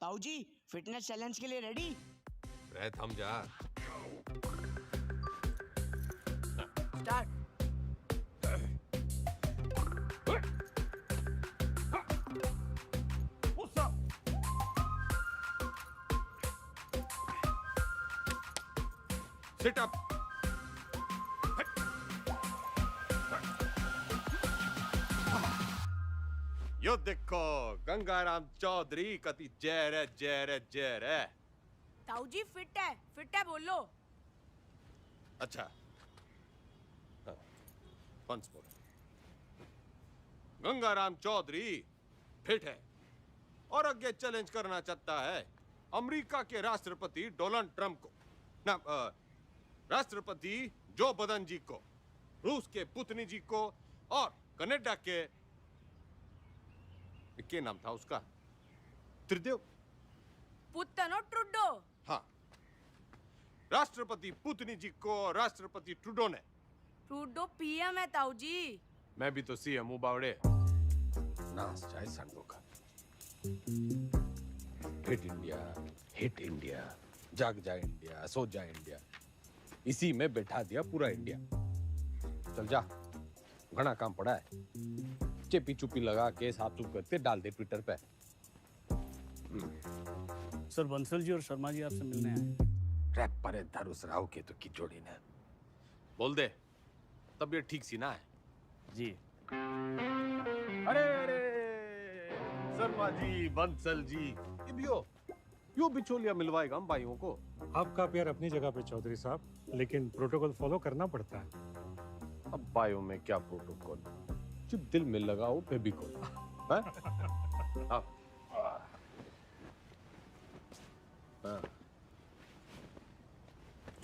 ताऊ जी fitness challenge के लिए रेडी? रह थम जा। स्टार्ट। Sit up. यो देखो गंगाराम चौधरी कति जहर है, जहर है, जहर है। ताऊ जी फिट है बोलो। अच्छा once more. Gangaram Chaudhary fit है और आगे चैलेंज करना चाहता है अमेरिका के राष्ट्रपति डोनाल्ड ट्रंप को, ना राष्ट्रपति जो बदन जी को, रूस के पुतिन जी को और कनाडा के क्या नाम था उसका, त्रिदेव पुतनो ट्रुडो। हाँ, राष्ट्रपति पुतिन जी को राष्ट्रपति ट्रूडो ने। ट्रुडो पीएम है ताऊ जी। मैं भी तो सीएम हूँ बावड़े। नाच जाए संडो का। हिट इंडिया, जाग जाए इंडिया, सो जाए इंडिया, इसी में बैठा दिया पूरा इंडिया। चल जा, घना काम पड़ा है। चेपी चुपी लगा के साफ सुफ करके डाल दे ट्विटर पे। सर बंसल जी और शर्मा जी आपसे मिलने आए। रैप पर धरुस राव के तो की जोड़ी ने। बोल दे, तबीयत ठीक सी ना है? जी। अरे शर्मा जी, बंसल जी, ये भी हो, यो बिचौलिया मिलवाएगा हम भाइयों को। आपका प्यार अपनी जगह पे चौधरी साहब, लेकिन प्रोटोकॉल फॉलो करना पड़ता है। अब भाइयों में क्या प्रोटोकॉल, जब दिल में लगाओ फेविकोल।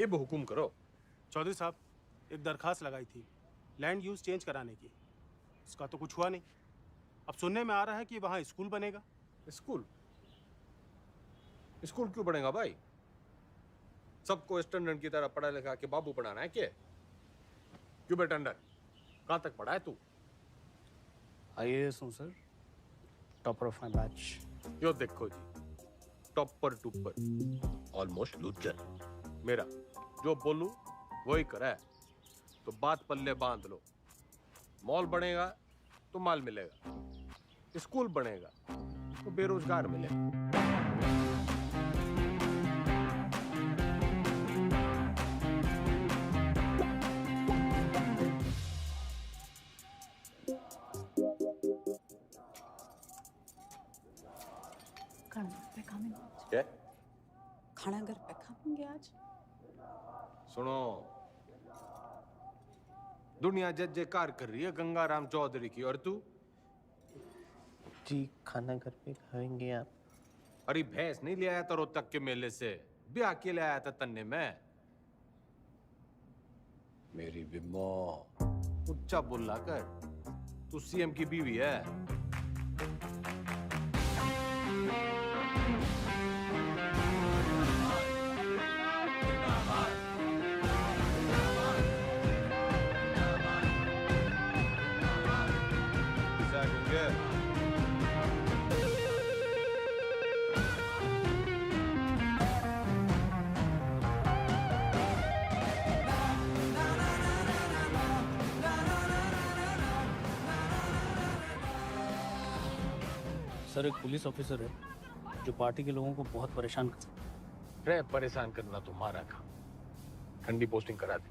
ये हुकुम करो। चौधरी साहब, एक दरखास्त लगाई थी लैंड यूज चेंज कराने की, इसका तो कुछ हुआ नहीं। अब सुनने में आ रहा है कि वहाँ स्कूल बनेगा। स्कूल? स्कूल क्यों बनेगा भाई? सबको स्टैंडर्ड की तरह पढ़ा लिखा के बाबू बनाना है क्या? क्यों बेटा अंडर, कहाँ तक पढ़ा है तू? IAS हूँ sir, topper of my batch. यो देखो जी, टॉपर टूपर, ऑलमोस्ट लूजर। मेरा जो बोलूं वही करा है, तो बात पल्ले बांध लो। मॉल बनेगा तो माल मिलेगा, स्कूल बनेगा तो बेरोजगार मिलेगा। क्या? खाना घर पे खाएंगे आज। सुनो, दुनिया जय जयकार कर रही है गंगाराम चौधरी की, और तू? जी खाना घर पे खाएंगे आप। अरे भैंस नहीं ले आया था रोहतक के मेले से, ब्याह के ले आया था तन्ने में। मेरी बिम्मो, उच्चा बोला कर, तू सीएम की बीवी है। सर एक पुलिस ऑफिसर है जो पार्टी के लोगों को बहुत परेशान करता है। परेशान करना तुम्हारा काम, ठंडी पोस्टिंग करा दी।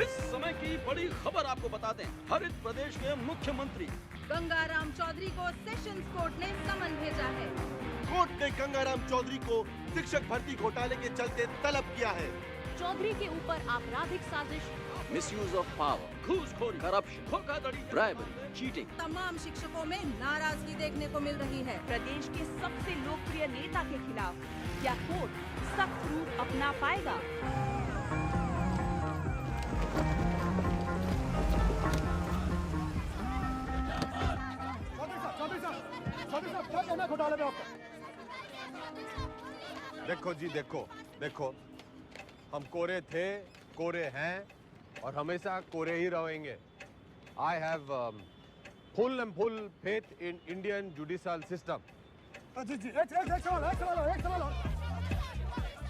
इस समय की बड़ी खबर आपको बता दें, हरित प्रदेश के मुख्यमंत्री गंगाराम चौधरी को सेशंस कोर्ट ने समन भेजा है। कोर्ट ने गंगाराम चौधरी को शिक्षक भर्ती घोटाले के चलते तलब किया है। चौधरी के ऊपर आपराधिक साजिश, मिसयूज ऑफ पावर, घूसखोरी, करप्शन, धोखाधड़ी, ब्राइबरी, चीटिंग। तमाम शिक्षकों में नाराजगी देखने को मिल रही है। प्रदेश के सबसे लोकप्रिय नेता के खिलाफ क्या कोर्ट सख्त रूप अपना पाएगा? क्या कहना घोटाले में आपका? देखो जी, देखो देखो, हम कोरे थे, कोरे हैं और हमेशा कोरे ही रहेंगे। I have full and full faith in Indian judicial system. जी जी एक सवाल और।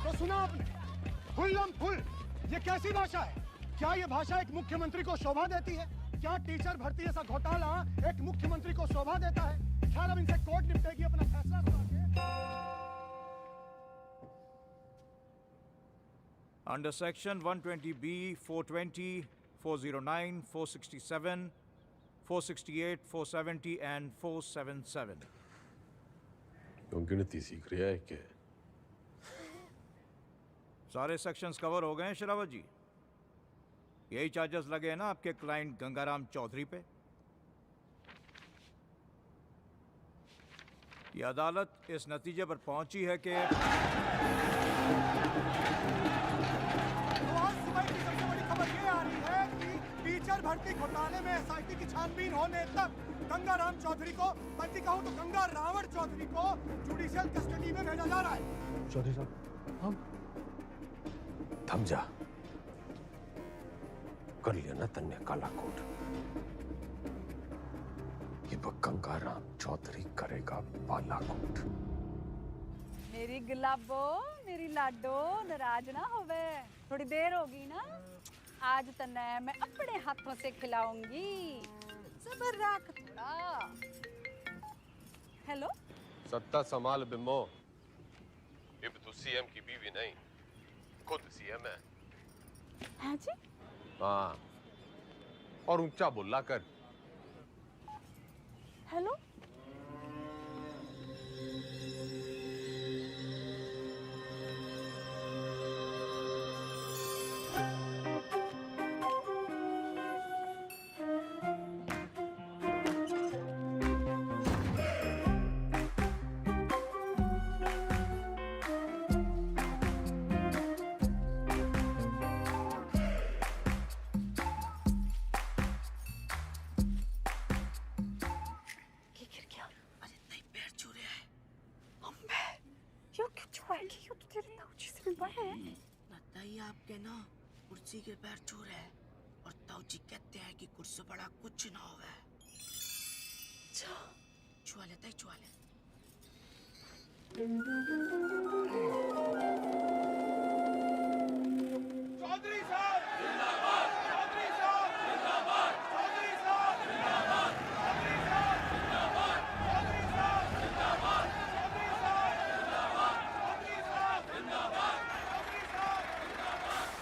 तो सुना आपने, फुल ये कैसी भाषा है? क्या ये भाषा एक मुख्यमंत्री को शोभा देती है? क्या टीचर भर्ती जैसा घोटाला एक मुख्यमंत्री को शोभा देता है? ख्याल अब इनसे कोर्ट निपटेगी अपना फैसला सुना के। Under section 120B, 420, 409, 467, 468, 470 and 477. क्यों गिनती सीख रहा है क्या? सारे सेक्शंस कवर हो गए हैं शरावत जी। यही चार्जेस लगे हैं ना आपके क्लाइंट गंगाराम चौधरी पे। ये अदालत इस नतीजे पर पहुंची है कि आज सुबह की सबसे बड़ी खबर ये आ रही है कि टीचर भर्ती घोटाले में एसआईटी की छानबीन होने तक गंगाराम चौधरी को, बल्कि कहूं तो गंगा रावण चौधरी को जुडिशियल कस्टडी में भेजा जा रहा है। चौधरी साहब, हम थम जा। कर लिया ना तन्ने काला कोट। ये गंगाराम चौधरी करेगा बालाकोट। मेरी गुलाबो, मेरी लाडो, नाराज ना होवे। थोड़ी देर होगी ना, आज तन्ने मैं अपने हाथों से खिलाऊंगी। सबर रख थोड़ा। हेलो, सत्ता संभाल बिम्बो। अब तू सीएम की बीवी नहीं, खुद सीएम है। हाँ जी? हाँ, और ऊंचा बोला कर। हेलो, बताइए आपके ना कुर्सी के पैर छू रहे हैं और ताऊजी कहते हैं कि कुर्सी बड़ा कुछ ना होगा। छुआ लेता है, छुआ ले। चौधरी साहब जिंदाबाद, चौधरी साहब जिंदाबाद, चौधरी साहब जिंदाबाद, चौधरी साहब जिंदाबाद, चौधरी साहब जिंदाबाद, चौधरी साहब जिंदाबाद, चौधरी साहब जिंदाबाद,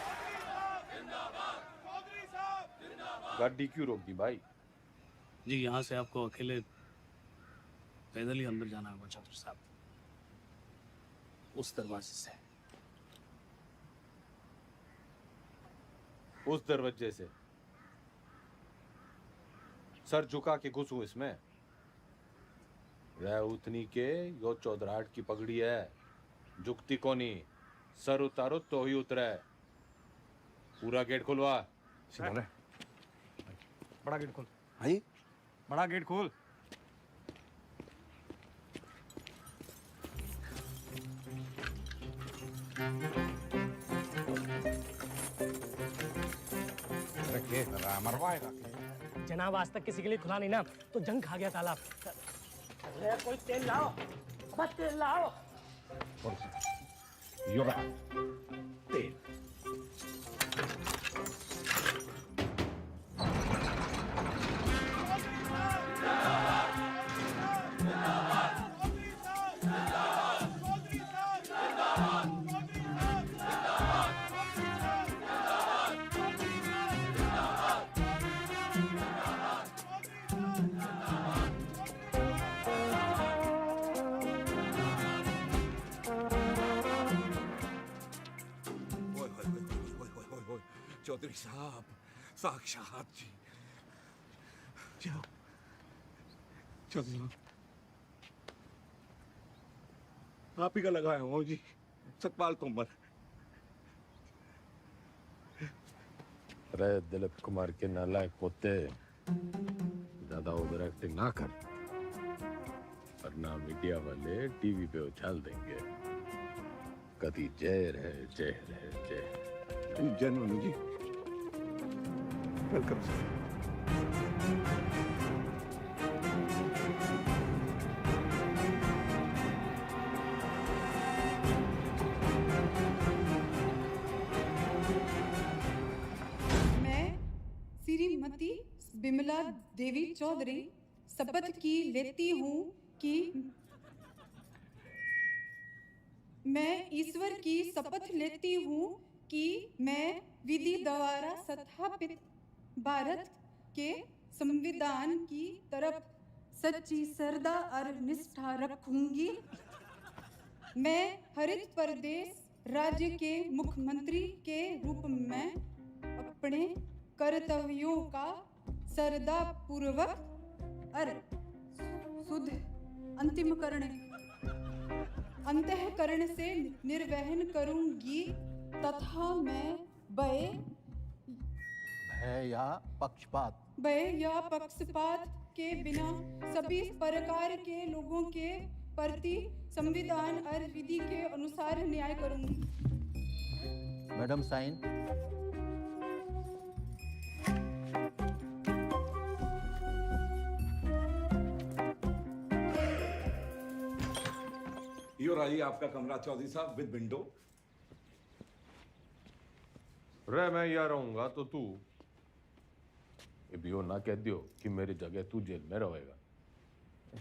चौधरी साहब जिंदाबाद, चौधरी साहब जिंदाबाद। गाड़ी क्यों रोक दी भाई? जी, यहाँ से आपको अकेले पैदल ही अंदर जाना होगा चौधरी साहब, उस दरवाजे से। उस दरवाजे से? सर झुका के घुसूं इसमें? रह उतनी के यो चौधराहट की पगड़ी है, झुकती कोनी। सर उतारो तो ही उतरे। पूरा गेट खुलवा। बड़ा गेट खोल। भाई बड़ा गेट खोल। मरवाएगा जनाब, आज तक किसी के लिए खुला नहीं ना, तो जंग खा गया तालाब। अरे कोई तेल लाओ, बस तेल लाओ। तेल चौधरी साहब, साक्षात जी। जाओ चौधरी साहब, आप ही का लगाया हूँ जी, सतपाल तोमर। अरे दिलीप कुमार के नालायक पोते, ज्यादा ओवर एक्टिंग ना कर, वरना मीडिया वाले टीवी पे उछाल देंगे। कभी जय रहे, जय रहे, जय। जेन्युइन जी। Welcome sir. मैं श्रीमती बिमला देवी चौधरी शपथ की लेती हूँ कि मैं ईश्वर की शपथ लेती हूँ कि मैं विधि द्वारा स्थापित भारत के संविधान की तरफ सच्ची श्रद्धा और निष्ठा रखूंगी। मैं हरित प्रदेश राज्य के मुख्यमंत्री के रूप में अपने कर्तव्यों का श्रद्धा पूर्वक और शुद्ध अंतःकरण से निर्वहन करूंगी तथा मैं भय या पक्षपात के बिना सभी प्रकार के लोगों के प्रति संविधान और विधि के अनुसार न्याय करूंगी। Madam sign. यो रही आपका कमरा चौधरी साहब विद विंडो। रे मैं यहाँ रहूंगा तो तू यो ना कह दियो कि मेरी जगह तू जेल में रहेगा।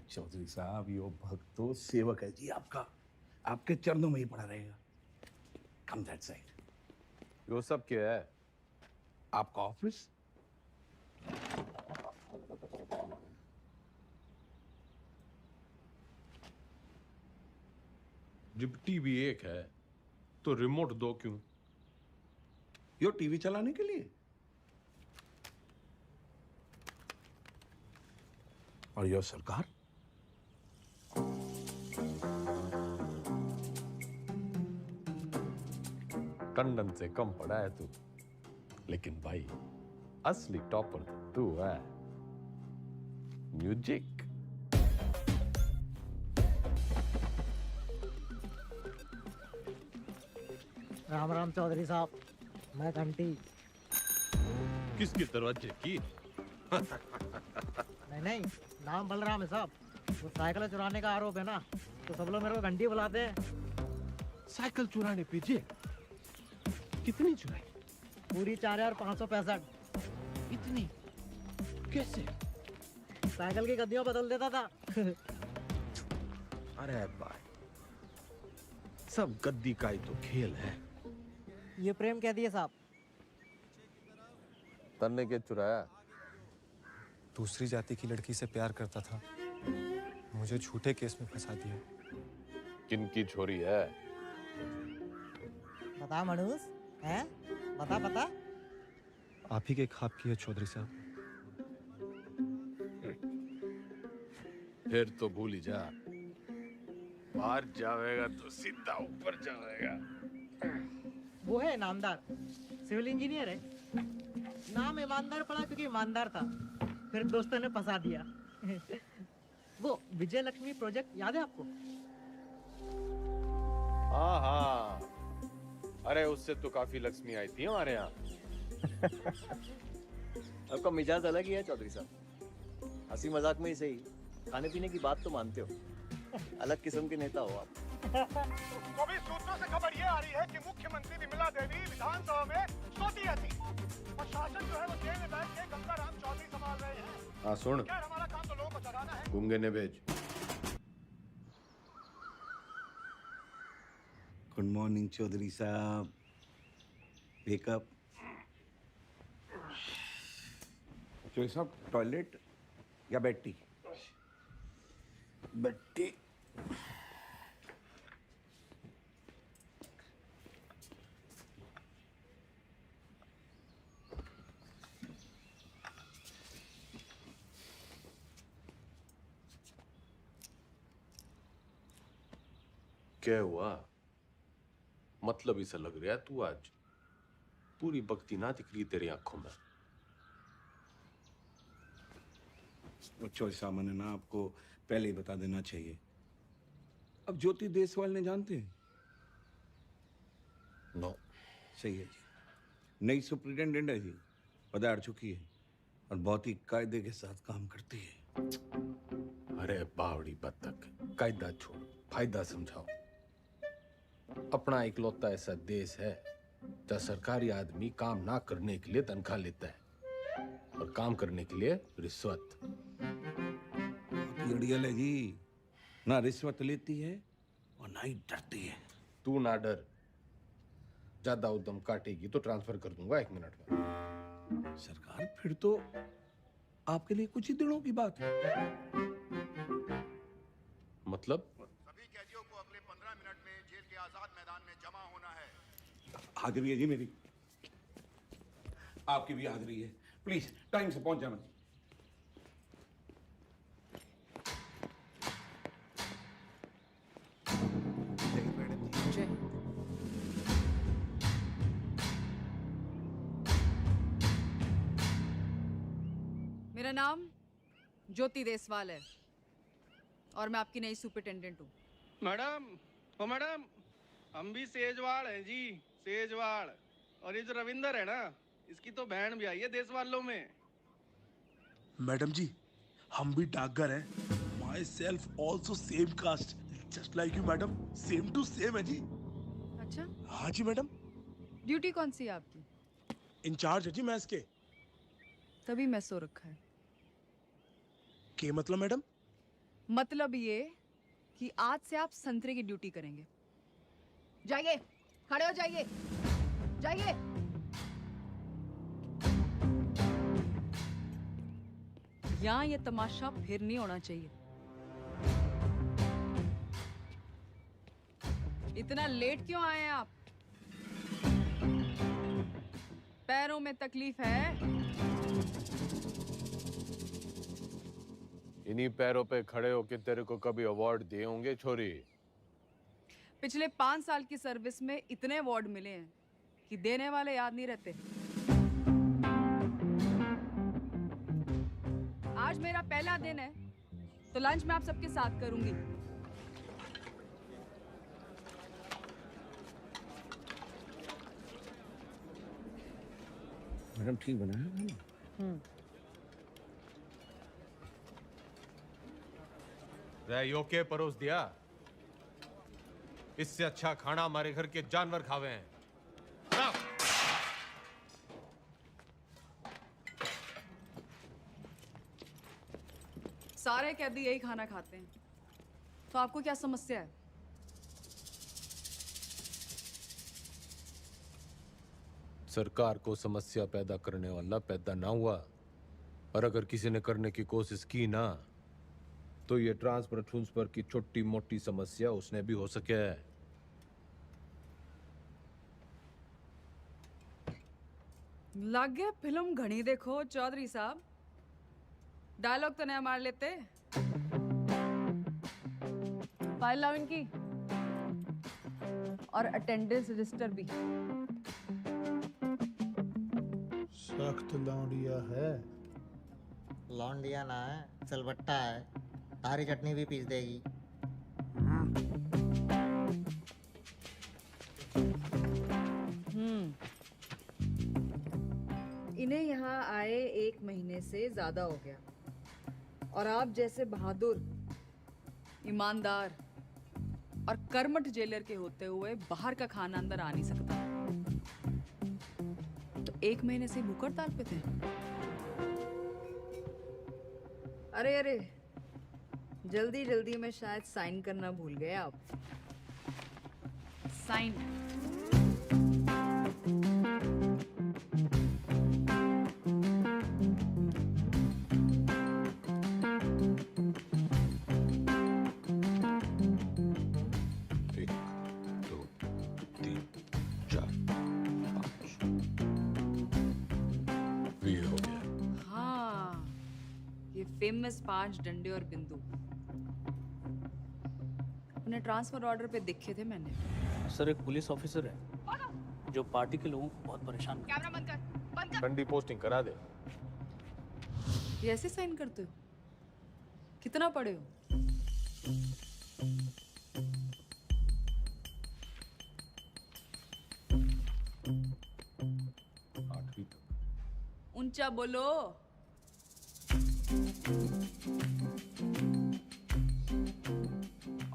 चौधरी साहब यो भक्त तो सेवक है जी आपका, आपके चरणों में ही पड़ा रहेगा। कम दैट साइड। यो सब क्या है? आपका ऑफिस। जब टीवी एक है तो रिमोट दो क्यों? यो टीवी चलाने के लिए। और यो सरकार। टंडन से कम पड़ा है तू, लेकिन भाई असली टॉपर तू है। म्यूजिक। राम राम चौधरी साहब, मैं घंटी। किसके दरवाजे की? नहीं, नाम बलराम है साहब। वो साइकिल चुराने का आरोप है ना, तो सब लोग मेरे को घंटी बुलाते हैं। साइकिल चुराने पे जेल? कितनी चुराई? पूरी 4565। इतनी? कैसे? साइकिल की गद्दियों बदल देता था। अरे भाई, सब गद्दी का ही तो खेल है। ये प्रेम कह दिए साहब। तन्ने के चुराया? दूसरी जाति की लड़की से प्यार करता था, मुझे झूठे केस में फंसा दिया। किनकी छोरी है? बता मनुष, हैं? बता। आप ही के ख्वाब की है चौधरी साहब। फिर तो भूल ही जा। बाहर जाएगा तो सीधा ऊपर जाएगा। वो है नामदार, सिविल इंजीनियर है। नाम ईमानदार पड़ा क्योंकि ईमानदार था, फिर दोस्तों ने फंसा दिया। वो विजय लक्ष्मी प्रोजेक्ट याद है आपको? हाँ, अरे उससे तो काफी लक्ष्मी आई थी हमारे यहाँ। आपका मिजाज अलग ही है चौधरी साहब। हंसी मजाक में ही सही, खाने पीने की बात तो मानते हो। अलग किस्म के नेता हो आप। तो भी सूत्रों से खबर ये आ रही है कि मुख्यमंत्री विमला देवी विधानसभा में सोती रहती और शासन जो है वो जेल में बैठ के गंगाराम चौधरी संभाल रहे हैं। हाँ सुन, खैर हमारा काम तो लोगों को जगाना है। गूंगे ने भेज। गुड मॉर्निंग चौधरी साहब। वेकअप। चौधरी साहब टॉयलेट या बेड टी? Bed tea. क्या हुआ? मतलब इसे लग रहा है तू आज पूरी भक्ति ना दिख रही तेरी आंखों में। चौधरी साहब मैंने ना आपको पहले ही बता देना चाहिए। अब ज्योति देसवाल ने जानते हैं? नो। सही है जी। नई सुप्रिटेंडेंट है जी, पधार चुकी है और बहुत ही कायदे के साथ काम करती है। अरे बावड़ी बत्तख, कायदा छोड़, फायदा समझाओ। अपना इकलौता ऐसा देश है जहाँ सरकारी आदमी काम ना करने के लिए तनख्वाह लेता है और काम करने के लिए रिश्वत। अड़ियल है जी, ना रिश्वत लेती है और ना ही डरती है। तू ना डर, ज्यादा उद्यम काटेगी तो ट्रांसफर कर दूंगा 1 मिनट में। सरकार फिर तो आपके लिए कुछ ही दिनों की बात है। मतलब? सभी कैदियों को अगले 15 मिनट में जेल के आजाद मैदान में जमा होना है। हाजिरी है जी मेरी, आपकी भी हाजिरी है। प्लीज टाइम से पहुंच जाना। मेरा नाम ज्योति देसवाल है और मैं आपकी नई सुपरिटेंडेंट हूँ। मैडम, ओ मैडम, हम भी सेजवाड़ हैं जी, सेजवाड़। और ये जो रविंदर है ना, इसकी तो बहन भी आई है देश वालों में। मैडम जी, हम भी डाकघर हैं। Myself also same caste, just like you madam, same to same है जी। अच्छा? हाँ जी मैडम। ड्यूटी कौन सी है आपकी? इंचार्ज है जी मैस के। तभी मैं सो रखा है। के मतलब मैडम? मतलब ये कि आज से आप संतरे की ड्यूटी करेंगे। जाइए, खड़े हो जाइए, जाइए। यहाँ ये तमाशा फिर नहीं होना चाहिए। इतना लेट क्यों आए हैं आप? पैरों में तकलीफ है? इन्हीं पैरों पे खड़े होके तेरे को कभी अवार्ड दिए होंगे छोरी? पिछले 5 साल की सर्विस में इतने अवार्ड मिले हैं कि देने वाले याद नहीं रहते। आज मेरा पहला दिन है तो लंच मैं आप सबके साथ करूंगी। मैडम ठीक बना है? योके परोस दिया। इससे अच्छा खाना हमारे घर के जानवर खावे हैं। सारे कैदी यही खाना खाते हैं, तो आपको क्या समस्या है? सरकार को समस्या पैदा करने वाला पैदा ना हुआ, और अगर किसी ने करने की कोशिश की ना, तो ये ट्रांसफर की छोटी मोटी समस्या उसने भी हो सके है। लग गया फिल्म घनी देखो चौधरी साहब। डायलॉग तो नया मार लेते। फाइल लाओ इनकी, और अटेंडेंस रजिस्टर भी। सख्त लौंडिया है। लौंडिया ना है, सिलबट्टा है। तारी चटनी भी पीस देगी। इन्हें यहाँ आए 1 महीने से ज्यादा हो गया, और आप जैसे बहादुर, ईमानदार और कर्मठ जेलर के होते हुए बाहर का खाना अंदर आ नहीं सकता। तो 1 महीने से भूख हड़ताल पे थे। अरे अरे, जल्दी जल्दी में शायद साइन करना भूल गए आप। साइन। फेमस 5 डंडे और बिंदु अपने ट्रांसफर ऑर्डर पे देखे थे मैंने। सर, एक पुलिस ऑफिसर है जो पार्टी के लोगों को बहुत परेशान करता है। कैमरा बंद कर, बंद कर। ठंडी पोस्टिंग करा दे। ये ऐसे साइन करते हो? कितना पढ़े हो? ऊंचा बोलो।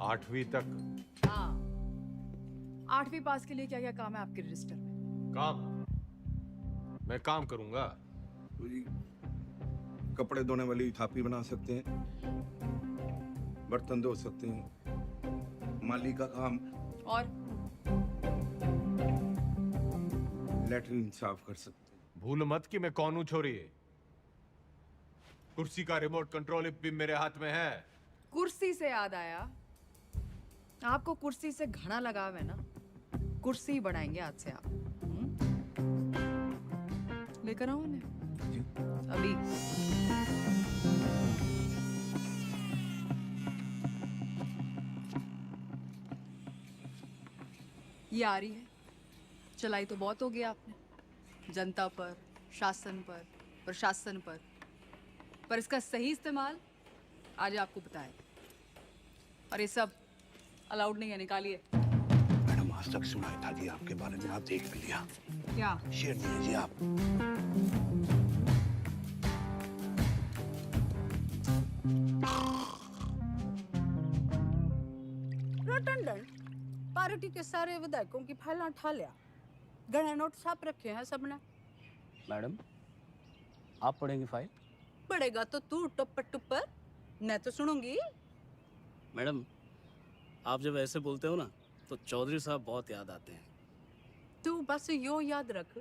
आठवीं तक। हाँ, 8वीं पास के लिए क्या क्या काम है आपके रजिस्टर में? काम? मैं काम करूंगा। तो जी कपड़े धोने वाली थापी बना सकते हैं, बर्तन धो सकते हैं, माली का काम, और लेटरिन साफ कर सकते हैं। भूल मत कि मैं कौन हूं छोरी। कुर्सी का रिमोट कंट्रोल भी मेरे हाथ में है। कुर्सी से याद आया, आपको कुर्सी से घना लगाव है ना, कुर्सी बढ़ाएंगे आज से आप। लेकर आओ उन्हें अभी। ये आ रही है, चलाई तो बहुत हो गया आपने, जनता पर, शासन पर, प्रशासन पर इसका सही इस्तेमाल आज आपको बताए। और ये सब अलाउड नहीं है, निकालिए। मैडम आज तक सुनाई था जी आपके बारे में, आप देख भी लिया। क्या शेयर दिए जी आप। रटंडन पार्टी के सारे विधायकों की फाइलें उठा लिया, गणे नोट छाप रखे हैं सबने। मैडम आप पढ़ेंगी फाइल? पड़ेगा तो तू टुप्पर टुप्पर, मैं तो सुनूंगी। मैडम आप जब ऐसे बोलते हो ना तो चौधरी साहब बहुत याद आते हैं। तू बस यो याद रख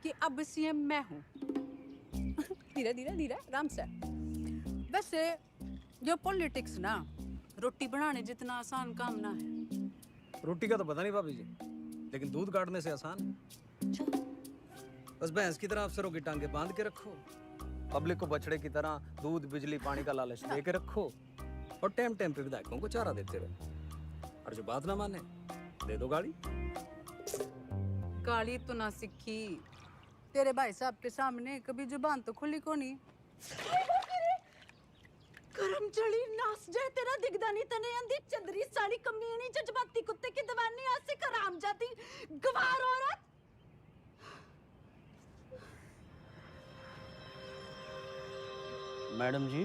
कि अब सीएम मैं हूँ। धीरे धीरे धीरे आराम से। वैसे ये पॉलिटिक्स ना रोटी बनाने जितना आसान काम ना है। रोटी का तो पता नहीं भाभी जी, लेकिन दूध काटने से आसान है। बस भैंस की तरह अफसरों की टांगे बांध के रखो, पब्लिक को बछड़े की तरह दूध बिजली पानी का लालच दे के रखो, और टाइम टाइम पे विधायकों को चारा देते रहो। और जो बात ना माने दे दो गाड़ी। गाली तो ना सीखी, तेरे भाई साहब के सामने कभी जुबान तो खुली को नहीं। करम चढ़ी नास जाए तेरा दिगदानी तने अंधी चंदरी साड़ी कमीनी जज्बाती कुत्ते की दवानी आज से कराम जाती गवार औरत। मैडम जी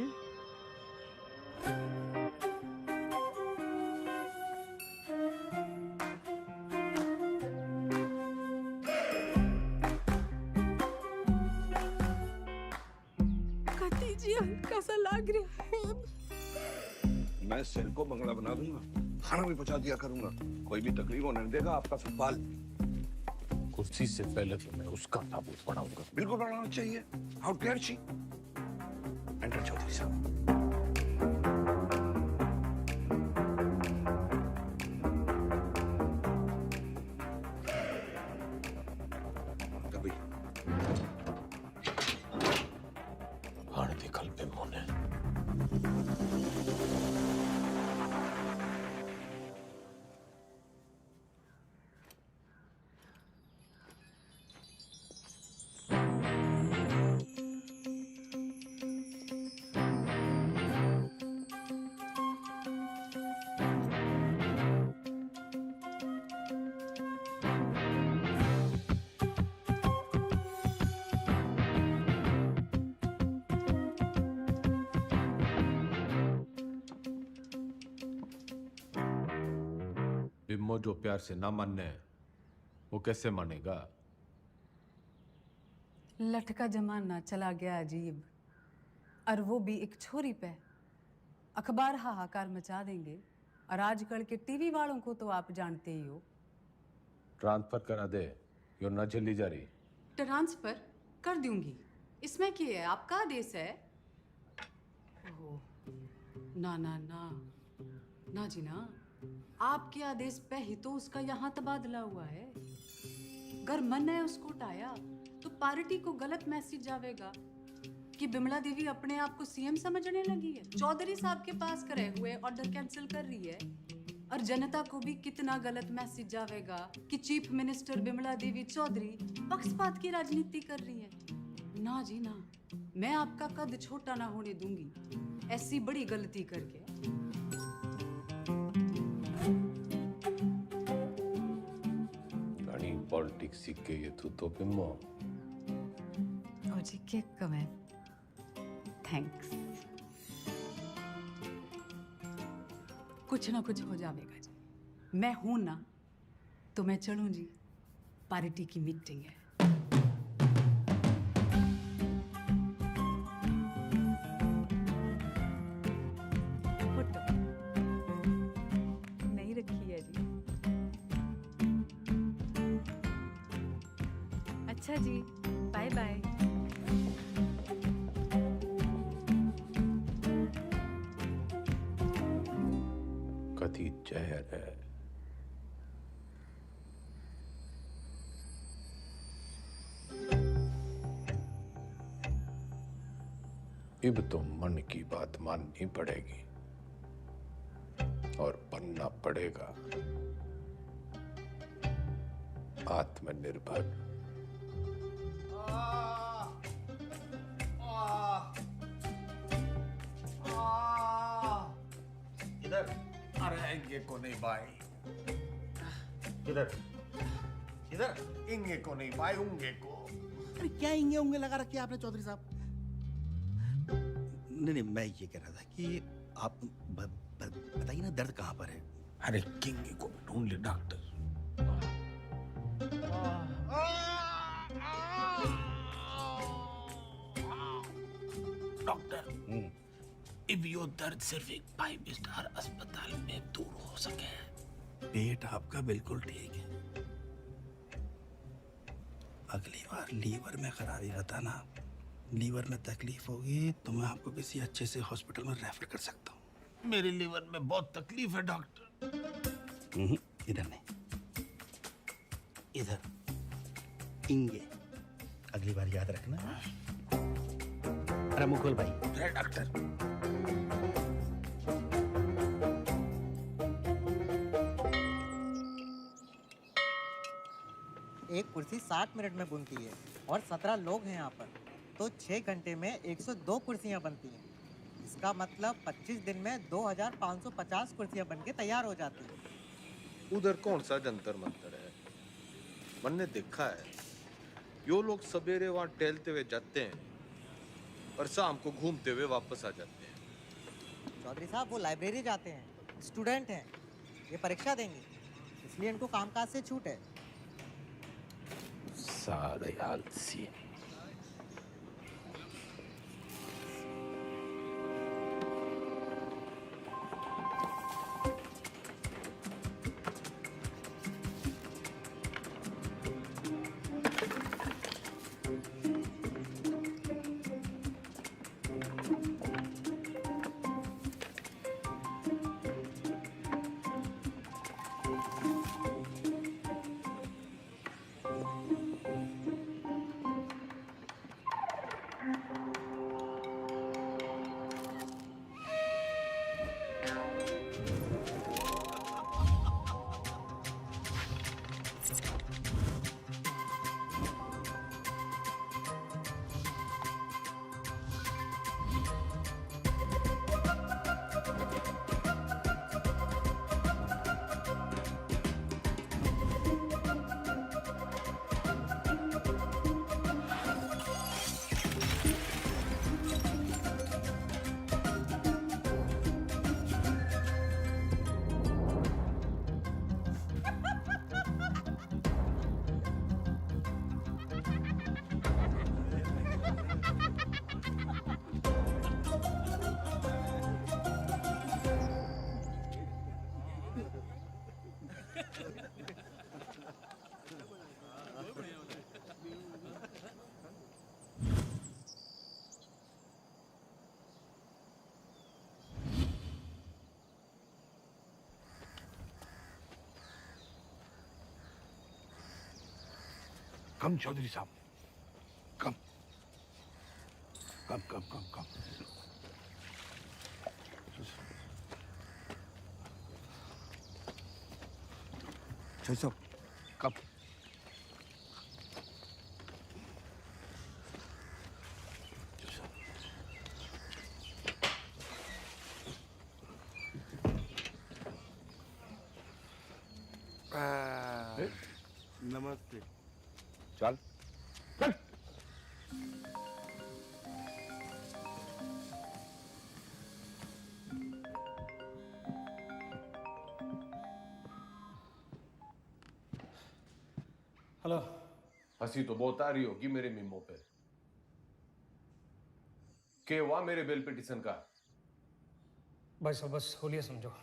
कती जी हल्का सा लग रहा है। मैं सेल को बंगला बना दूंगा, खाना भी पहुंचा दिया करूंगा, कोई भी तकलीफ होने नहीं देगा आपका सवाल। कुर्सी से पहले तो मैं उसका ताबूत पढ़ाऊंगा। बिल्कुल पढ़ाना चाहिए। How dare she. Enter Chaudhary साहब। कभी हाड़ दिखल पे मोने। बिम्मो जो प्यार से ना मानने वो कैसे मानेगा? लटका जमाना चला गया अजीब, और वो भी एक छोरी पे। अखबार हाहाकार मचा देंगे, और आजकल के टीवी वालों को तो आप जानते ही हो। ट्रांसफर करा दे, यो न झेली जा रही। ट्रांसफर कर दूंगी, इसमें क्या है, आपका आदेश है। ओह, ना ना ना ना जी ना, आपके आदेश पे ही तो उसका यहाँ तबादला हुआ है। अगर मन है उसको उठाया तो पार्टी को गलत मैसेज जावेगा कि बिमला देवी अपने आप को सीएम समझने लगी है, चौधरी साहब के पास करे हुए ऑर्डर कैंसिल कर रही है। और जनता को भी कितना गलत मैसेज जावेगा कि चीफ मिनिस्टर बिमला देवी चौधरी पक्षपात की राजनीति कर रही है। ना जी ना, मैं आपका कद छोटा ना होने दूंगी ऐसी बड़ी गलती करके। पॉलिटिक्स सीख के ये तो बिम्मो। ताऊजी केक कमेंट थैंक्स कुछ ना कुछ हो जाएगा जी मैं हूं ना तो मैं चलूं जी पार्टी की मीटिंग है फोटो नहीं रखी है जी अच्छा जी बाय बाय कथी जहर है अब तो मन की बात माननी पड़ेगी और बनना पड़ेगा आत्मनिर्भर। इधर अरे इंगे को नहीं भाई इधर इधर इंगे को नहीं भाई उंगे को। अरे क्या इंगे उंगे लगा रखे आपने चौधरी साहब? नहीं मैं ये कह रहा था कि आप बताइए ना दर्द कहाँ पर है? अरे किंगे को ढूंढ ले डॉक्टर। डॉक्टर अब यो दर्द सिर्फ एक 5 स्टार अस्पताल में दूर हो सके। पेट आपका बिल्कुल ठीक है, अगली बार लीवर में खराबी बताना। लीवर में तकलीफ होगी तो मैं आपको किसी अच्छे से हॉस्पिटल में रेफर कर सकता हूँ। मेरे लीवर में बहुत तकलीफ है डॉक्टर। इधर नहीं, इधर इंगे। अगली बार याद रखना। अरे मुकुल भाई। अरे डॉक्टर एक कुर्सी 60 मिनट में बनती है और 17 लोग हैं यहाँ पर, तो 6 घंटे में 102 कुर्सियाँ बनती हैं। इसका मतलब 25 दिन में 2550 कुर्सियाँ बनके तैयार हो जाती हैं। उधर कौन सा जंतर मंतर है? मैंने देखा है यो लोग सवेरे वहां टहलते हुए जाते हैं और शाम को घूमते हुए वापस आ जाते हैं। चौधरी साहब वो लाइब्रेरी जाते हैं, स्टूडेंट हैं, ये परीक्षा देंगे, इसलिए इनको कामकाज से छूट है। सारे आलसी। कम चौधरी साहब, कम कम कम कम कम। चौधरी साहब कम। नमस्ते। चल चल। हेलो। हंसी तो बहुत आ रही होगी मेरे मीमो पे। के हुआ मेरे बेल पिटीशन का? भाई साहब बस होलिया समझो।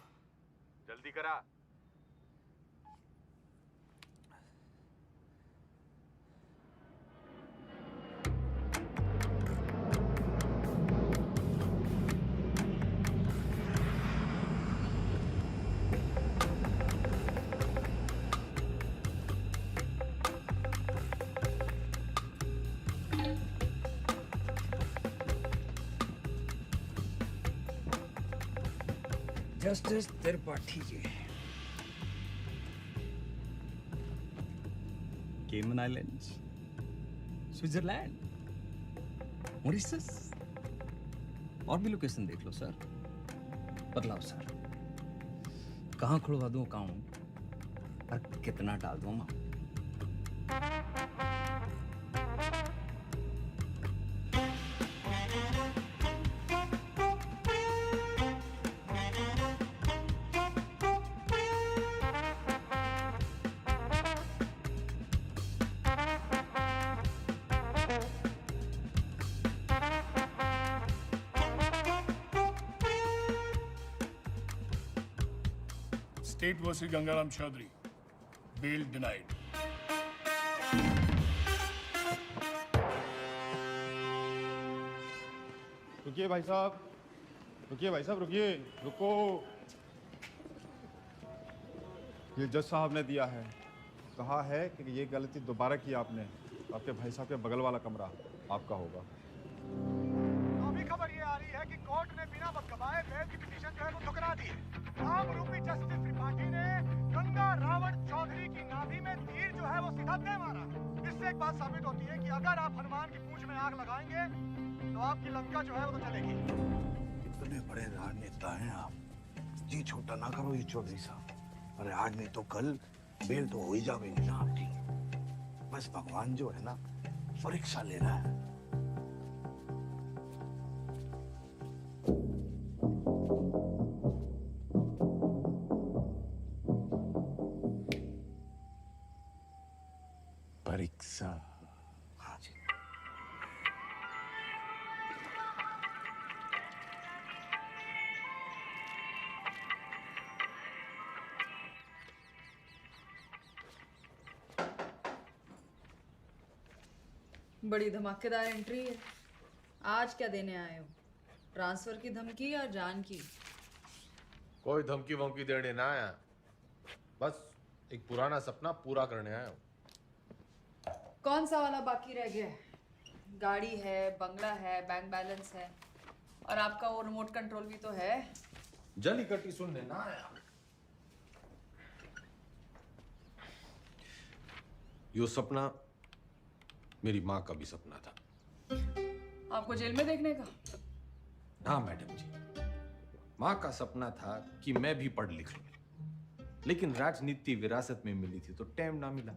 जल्दी करा। जस्टिस त्रिपाठी जी, केमन आइलैंड्स, स्विट्जरलैंड, मॉरिशस, और भी लोकेशन देख लो सर। बतलाओ सर, कहाँ खुलवा दूँ अकाउंट और कितना डाल दूँ amount? State versus Gangaram Chaudhary. Bail denied. रुकिए भाई साहब, रुकिए भाई साहब, रुकिए, रुको। ये जज साहब ने दिया है, कहा है कि ये गलती दोबारा की आपने, आपके भाई साहब के बगल वाला कमरा आपका होगा। अभी खबर ये आ रही है कि कोर्ट ने बिना वक्त गवाए बेल की पिटीशन जो है वो ठुकरा दी है। आमरूपी जस्टिस त्रिपाठी ने गंगा रावण चौधरी की नाभि में तीर जो है वो सीधा दे मारा। इससे एक बात साबित होती है कि अगर आप हनुमान की पूंछ में आग लगाएंगे तो आपकी लंका जो है वो तो चलेगी। इतने बड़े राजनेता हैं आप, जी छोटा ना करो ये चौधरी साहब। अरे आज नहीं तो कल बेल तो हो ही जाएगी ना आपकी। बस भगवान जो है ना परीक्षा ले रहा है। परीक्षा। हाँ जी। बड़ी धमाकेदार एंट्री है। आज क्या देने आए हो? ट्रांसफर की धमकी या जान की? कोई धमकी वमकी देने ना आया, बस एक पुराना सपना पूरा करने आया हूँ। कौन सा वाला बाकी रह गया है? गाड़ी है, बंगला है, बैंक बैलेंस है, और आपका वो रिमोट कंट्रोल भी तो है। जली कटी सुनने ना आया। यो सपना मेरी माँ का भी सपना था। आपको जेल में देखने का? हाँ मैडम जी, माँ का सपना था कि मैं भी पढ़ लिख लूं, लेकिन राजनीति विरासत में मिली थी तो टाइम ना मिला।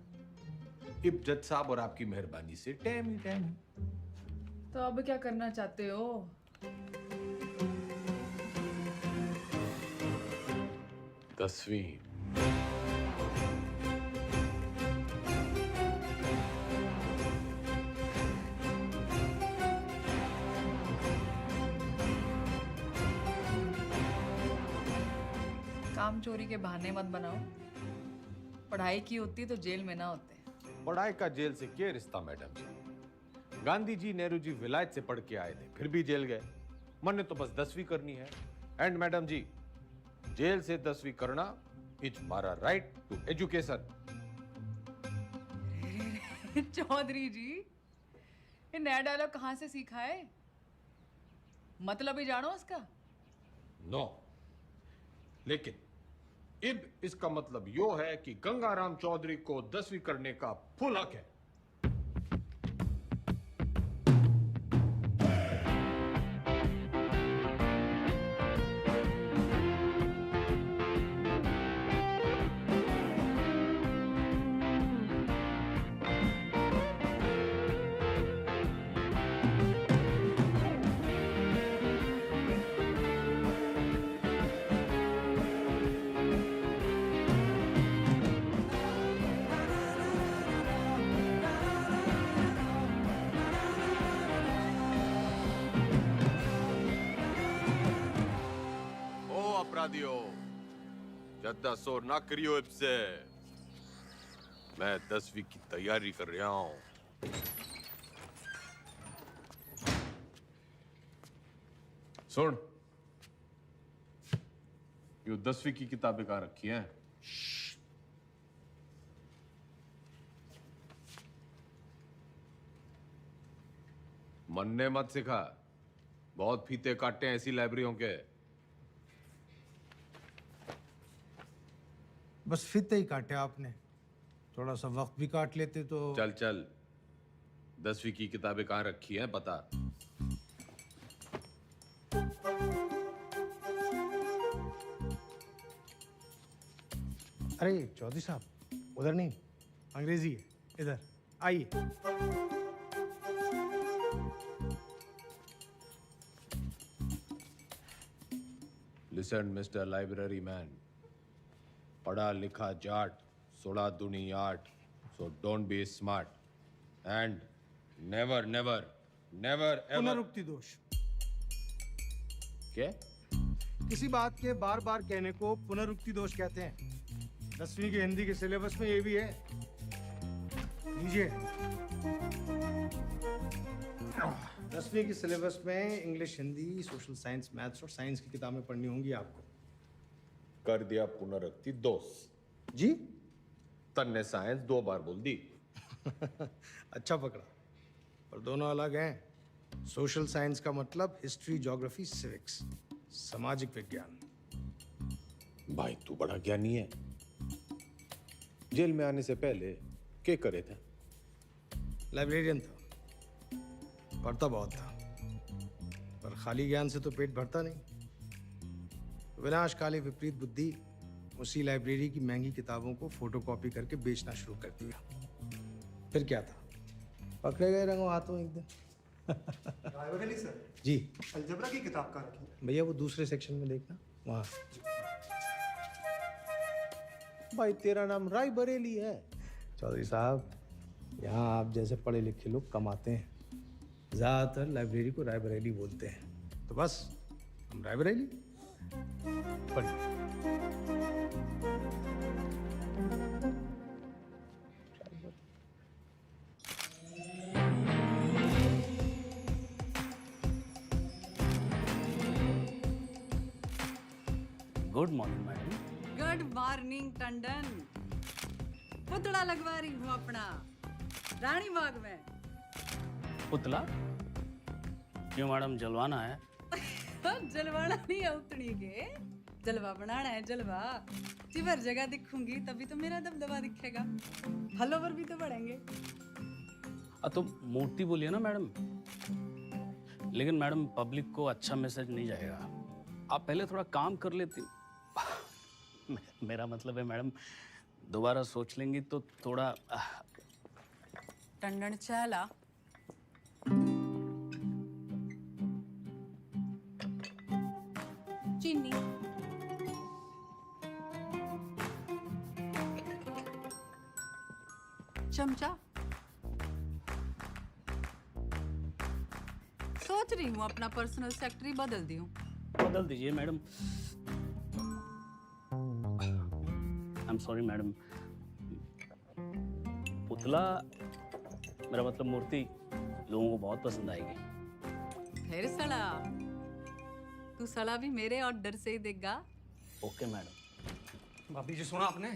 इब जज साहब और आपकी मेहरबानी से टाइम ही टाइम। तो अब क्या करना चाहते हो? दसवीं। काम चोरी के बहाने मत बनाओ। पढ़ाई की होती तो जेल में ना होते। पढ़ाई का जेल से क्या रिश्ता मैडम जी? गांधी जी, नेहरू जी विलायत से पढ़ के आए थे, फिर भी जेल गए। मैंने तो बस 10वीं करनी है। एंड मैडम जी, जेल से 10वीं करना इज मारा राइट टू एजुकेशन। चौधरी जी, ये नया डायलॉग कहाँ से सीखा है? मतलब ही जानो उसका? नो, लेकिन इब इसका मतलब यो है कि गंगाराम चौधरी को 10वीं करने का फुल हक है। दियो। ज्यादा शोर ना करियो इससे। मैं 10वीं की तैयारी कर रहा हूँ। सुन, यो 10वीं की किताबें कहाँ रखी हैं? मन्ने मत सिखा, बहुत फीते काटे हैं ऐसी लाइब्रेरियों के। बस फीते ही काटे आपने, थोड़ा सा वक्त भी काट लेते तो। चल चल, 10वीं की किताबें कहाँ रखी हैं बता। अरे चौधरी साहब, उधर नहीं, अंग्रेजी है, इधर आइए। लिसन मिस्टर लाइब्रेरी मैन, पढ़ा लिखा जाट, 16 दूनी 8, so don't be smart and never never never ever। पुनरुक्ति दोष। क्या? किसी बात के बार बार कहने को पुनरुक्ति दोष कहते हैं। 10वीं की हिंदी के सिलेबस में ये भी है, लीजिए। 10वीं की सिलेबस में English, Hindi, social science, maths और साइंस की किताबें पढ़नी होंगी आपको। कर दिया पुनरुक्ति दोष जी। तन्ने साइंस 2 बार बोल दी। अच्छा पकड़ा, पर दोनों अलग हैं। सोशल साइंस का मतलब हिस्ट्री, ज्योग्राफी, सिविक्स, सामाजिक विज्ञान। भाई तू बड़ा ज्ञानी है। जेल में आने से पहले क्या करे थे? लाइब्रेरियन था, पढ़ता बहुत था, पर खाली ज्ञान से तो पेट भरता नहीं। विनाशकाली विपरीत बुद्धि उसी लाइब्रेरी की महंगी किताबों को फोटोकॉपी करके बेचना शुरू कर दिया। फिर क्या था, पकड़े गए रंगों हाथों एक दिन। रायबरेली सर जी। अलजबरा की किताब कहाँ रखी है? भैया वो दूसरे सेक्शन में देखना, वहाँ। भाई तेरा नाम राय बरेली है? चौधरी साहब, यहाँ आप जैसे पढ़े लिखे लोग कम आते हैं। ज़्यादातर लाइब्रेरी को रायबरेली बोलते हैं, तो बस हम रायबरेली। पढ़िए। Good morning madam. Good morning Tandon. पुतला लगवा रही हूँ अपना रानी बाग में। पुतला? क्यों मैडम, जलवाना है? जलवाना नहीं है उतनी के, जलवा बनाना है, जलवा। जिवर जगह दिखूंगी तभी तो मेरा दबदबा दिखेगा, फॉलोवर भी तो बढ़ेंगे। तो मूर्ति बोलिए ना मैडम। लेकिन मैडम, पब्लिक को अच्छा मैसेज नहीं जाएगा। आप पहले थोड़ा काम कर लेती। मेरा मतलब है मैडम, दोबारा सोच लेंगी तो थोड़ा। टंडन चला। चीनी। चमचा। सोच रही हूँ अपना पर्सनल सेक्रेटरी बदल दूं। बदल दीजिए madam. I am sorry madam. पुतला, मेरा मतलब मूर्ति, लोगों को बहुत पसंद आएगी। फिर सड़ा, तू सड़ा भी मेरे ऑर्डर से ही देगा। Okay madam. भाभी जी सुना आपने?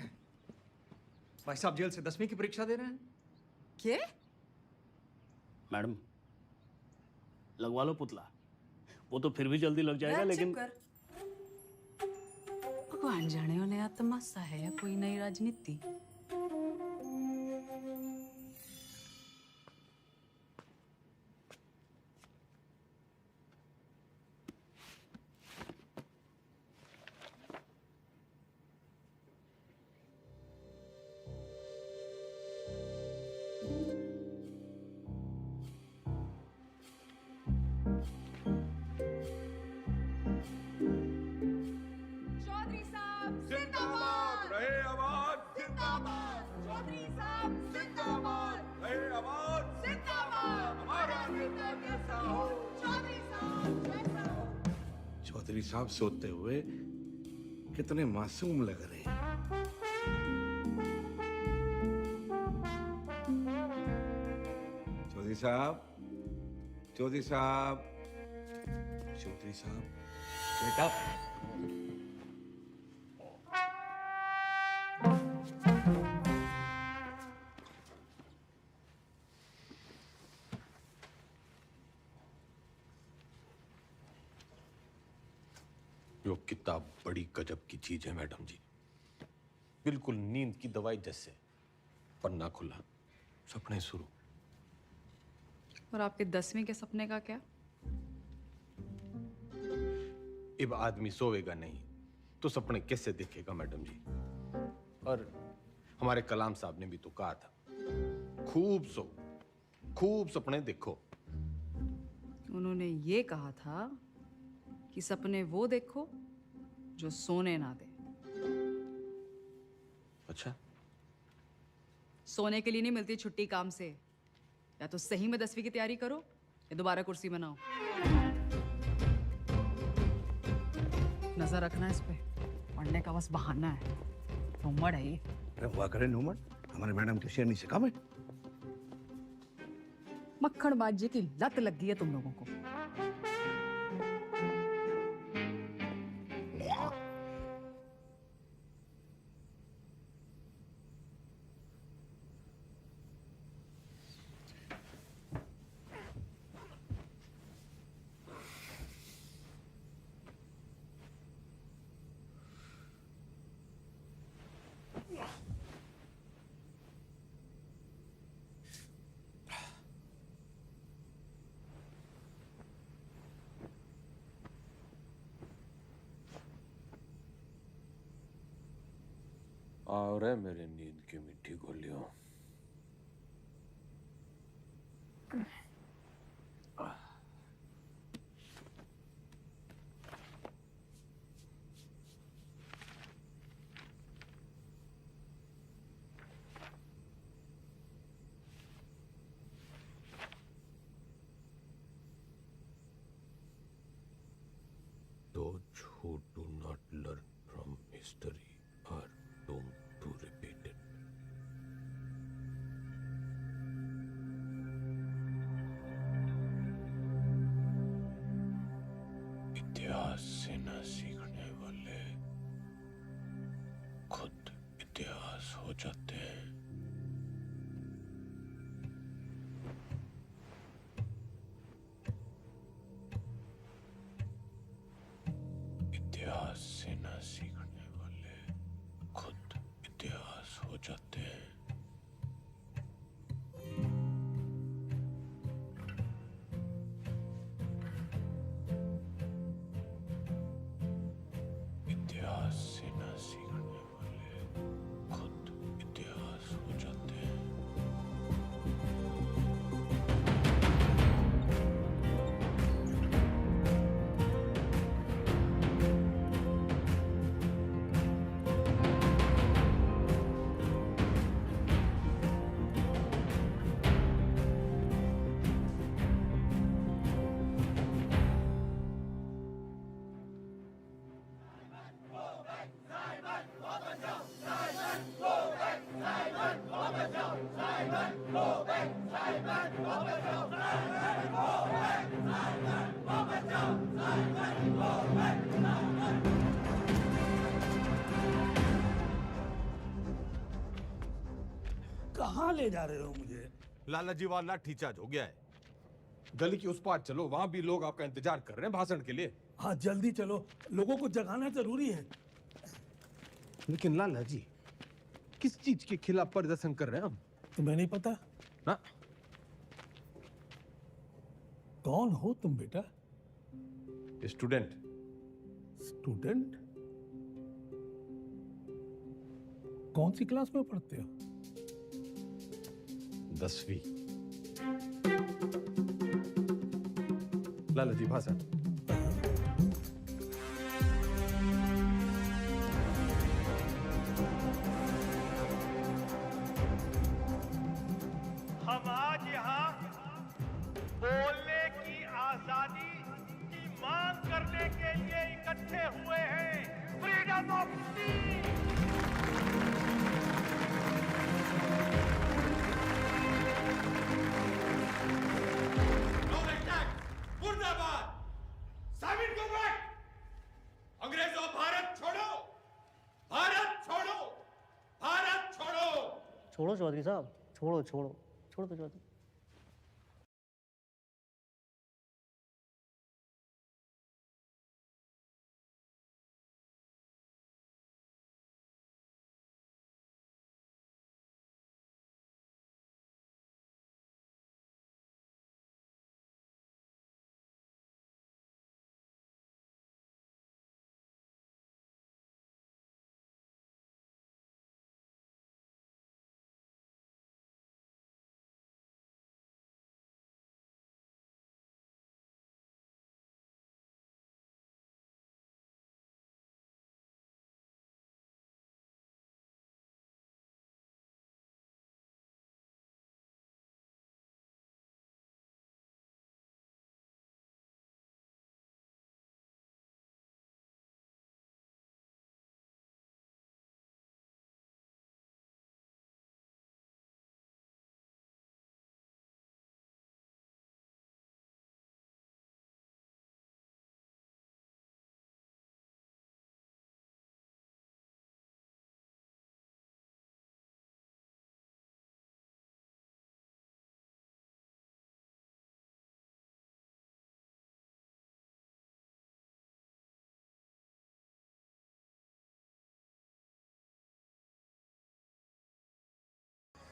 भाई साहब जेल से 10वीं की परीक्षा दे रहे हैं। क्या? मैडम लगवा लो पुतला, वो तो फिर भी जल्दी लग जाएगा। लेकिन भगवान जाने हो नया तमाशा है या कोई नई राजनीति। चौधरी साहब सोते हुए कितने मासूम लग रहे हैं। चौधरी साहब, चौधरी साहब, चौधरी साहब, बेटा। यो किताब बड़ी गजब की चीज है मैडम जी, बिल्कुल नींद की दवाई जैसे। पन्ना खुला, सपने शुरू। और आपके 10वीं के सपने का क्या? अब आदमी सोएगा नहीं तो सपने कैसे देखेगा मैडम जी? और हमारे कलाम साहब ने भी तो कहा था, खूब सो, खूब सपने देखो। उन्होंने ये कहा था कि सपने वो देखो जो सोने ना दे। अच्छा, सोने के लिए नहीं मिलती छुट्टी काम से। या तो सही में 10वीं की तैयारी करो या दोबारा कुर्सी बनाओ। नजर रखना इस पे, पढ़ने का बस बहाना है। नूमड़ है ये। अरे हुआ करे नूमड़, हमारे मैडम के शेरनी से कम है। मक्खनबाजी की लत लग गई है तुम लोगों को। और है मेरे नींद की मिट्टी गोलियों। Those who do not learn from history are doomed to repeat it. इतिहास से न सीखने वाले खुद इतिहास हो जाते हैं। इतिहास से न सीखने वाले खुद इतिहास हो जाते हैं। इतिहास से न सीखने वाले खुद इतिहास हो जाते हैं। कहाँ ले जा रहे हो मुझे? लाला जी वाला लाठी चार्ज हो गया है। गली की उस पार चलो, वहां भी लोग आपका इंतजार कर रहे हैं भाषण के लिए। हाँ जल्दी चलो, लोगों को जगाना जरूरी है। लेकिन लाला जी, किस चीज के खिलाफ प्रदर्शन कर रहे हैं हम? तुम्हें नहीं पता? ना। कौन हो तुम बेटा? स्टूडेंट। स्टूडेंट? कौन सी क्लास में पढ़ते हो? 10वीं। लाला जी भाषण। हम आज यहाँ बोलने की आजादी की मांग करने के लिए इकट्ठे हुए हैं। फ्रीडम मुर्दाबाद। साबित को बैठ। अंग्रेजों भारत छोड़ो, भारत छोड़ो, भारत छोड़ो। छोड़ो चौधरी साहब, छोड़ो छोड़ो छोड़ो तो Chaudhary.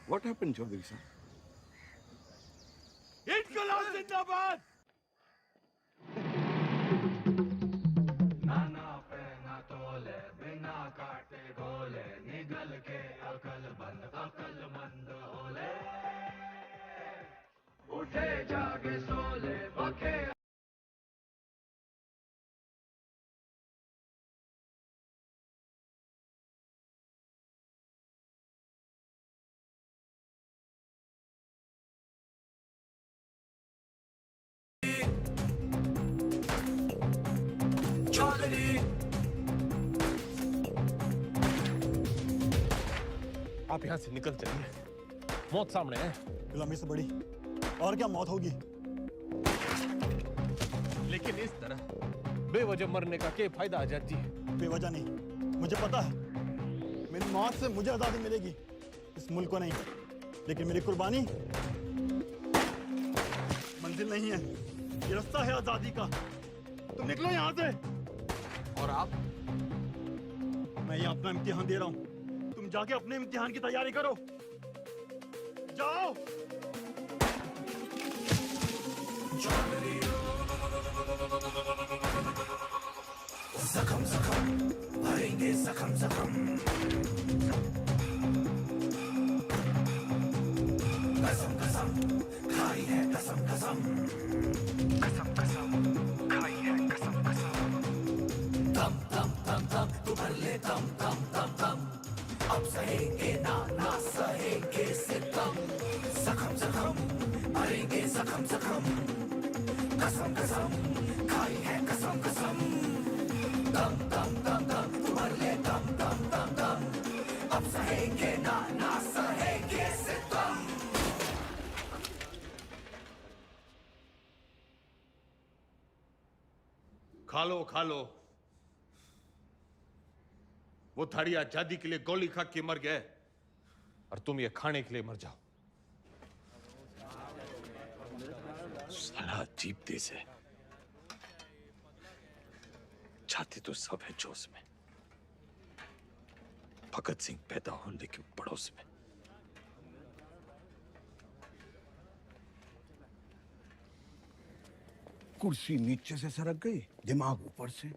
What happened, Chaudhary sir? इनकलाब जिंदाबाद। नाना पे ना तोले, बिना काटे गोले, निगल के अकलमंद होले। उठे जागे सोले, बखे आप यहाँ से निकल चलिए, मौत सामने है। गुलामी से बड़ी और क्या मौत होगी। लेकिन इस तरह बेवजह मरने का क्या फायदा आजाद जी? बेवजह नहीं, मुझे पता है मेरी मौत से मुझे आजादी मिलेगी, इस मुल्क को नहीं। लेकिन मेरी कुर्बानी मंजिल नहीं है, ये रास्ता है आजादी का। तुम निकलो यहाँ से। और आप? मैं ये अपना इम्तिहान दे रहा हूँ, तुम जाके अपने इम्तिहान की तैयारी करो। जाओ। जख्म जख्म भरेंगे, जख्म जख्म। कसम कसम खाई है, कसम कसम। कसम कसम खाई है, कसम कसम। दम दम दम दम तू भर ले, दम दम दम दम। अब सहेंगे ना ना सहेंगे सितम। जख्म जख्म भरेंगे, जख्म जख्म। कसम कसम खाई है, कसम कसम। दम दम दम दम तू भर ले, दम दम दम दम। अब सहेंगे ना ना सहेंगे सितम। खा लो खा लो। वो थाड़ी आजादी के लिए गोली खा के मर गए और तुम ये खाने के लिए मर जाओ। साला अजीब देश है, जाते तो सब है जोश में। भगत सिंह पैदा हो लेकिन पड़ोस में। कुर्सी नीचे से सरक गई, दिमाग ऊपर से।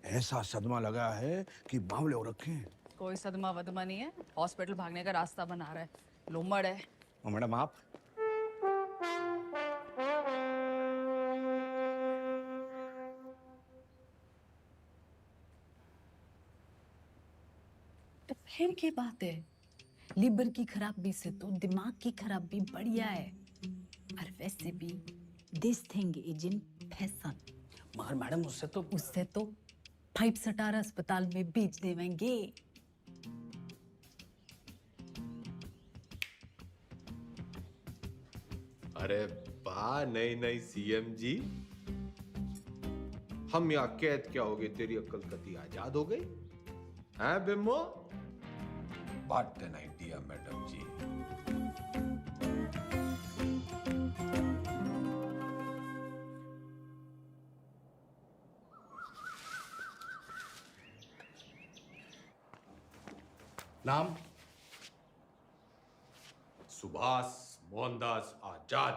ऐसा सदमा लगा है कि बावले हो रखे हैं। कोई सदमा वदमा नहीं है, हॉस्पिटल भागने का रास्ता बना रहा है, लोमड़ है। और मैडम आप? तो फिर क्या बात है, लीवर की खराबी से तो दिमाग की खराबी बढ़िया है। और वैसे भी this thing is in fashion. मगर मैडम उससे तो 5 स्टार अस्पताल में बेच देवेंगे। अरे वाह, नई नई सीएम जी। हम यहाँ कैद क्या हो गए, तेरी अक्ल कती आजाद हो गई हैं बिम्बो? व्हाट एन आइडिया मैडम जी। नाम? सुभाष मोहनदास आजाद।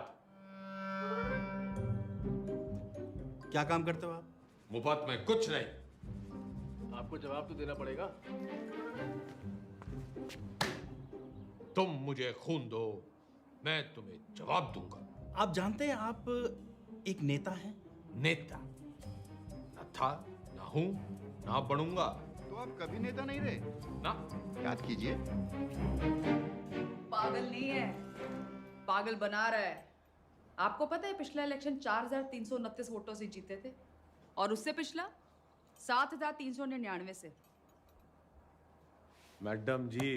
क्या काम करते हो आप? मुफ्त में कुछ नहीं। आपको जवाब तो देना पड़ेगा। तुम मुझे खून दो, मैं तुम्हें जवाब दूंगा। आप जानते हैं आप एक नेता हैं? नेता न था, ना हूं, ना बनूंगा। तो आप कभी नेता नहीं रहे ना। याद कीजिए। पागल नहीं है, पागल बना रहा है। आपको पता है पिछला इलेक्शन 4,329 वोटों से जीते थे और उससे पिछला 7,399 से। मैडम जी,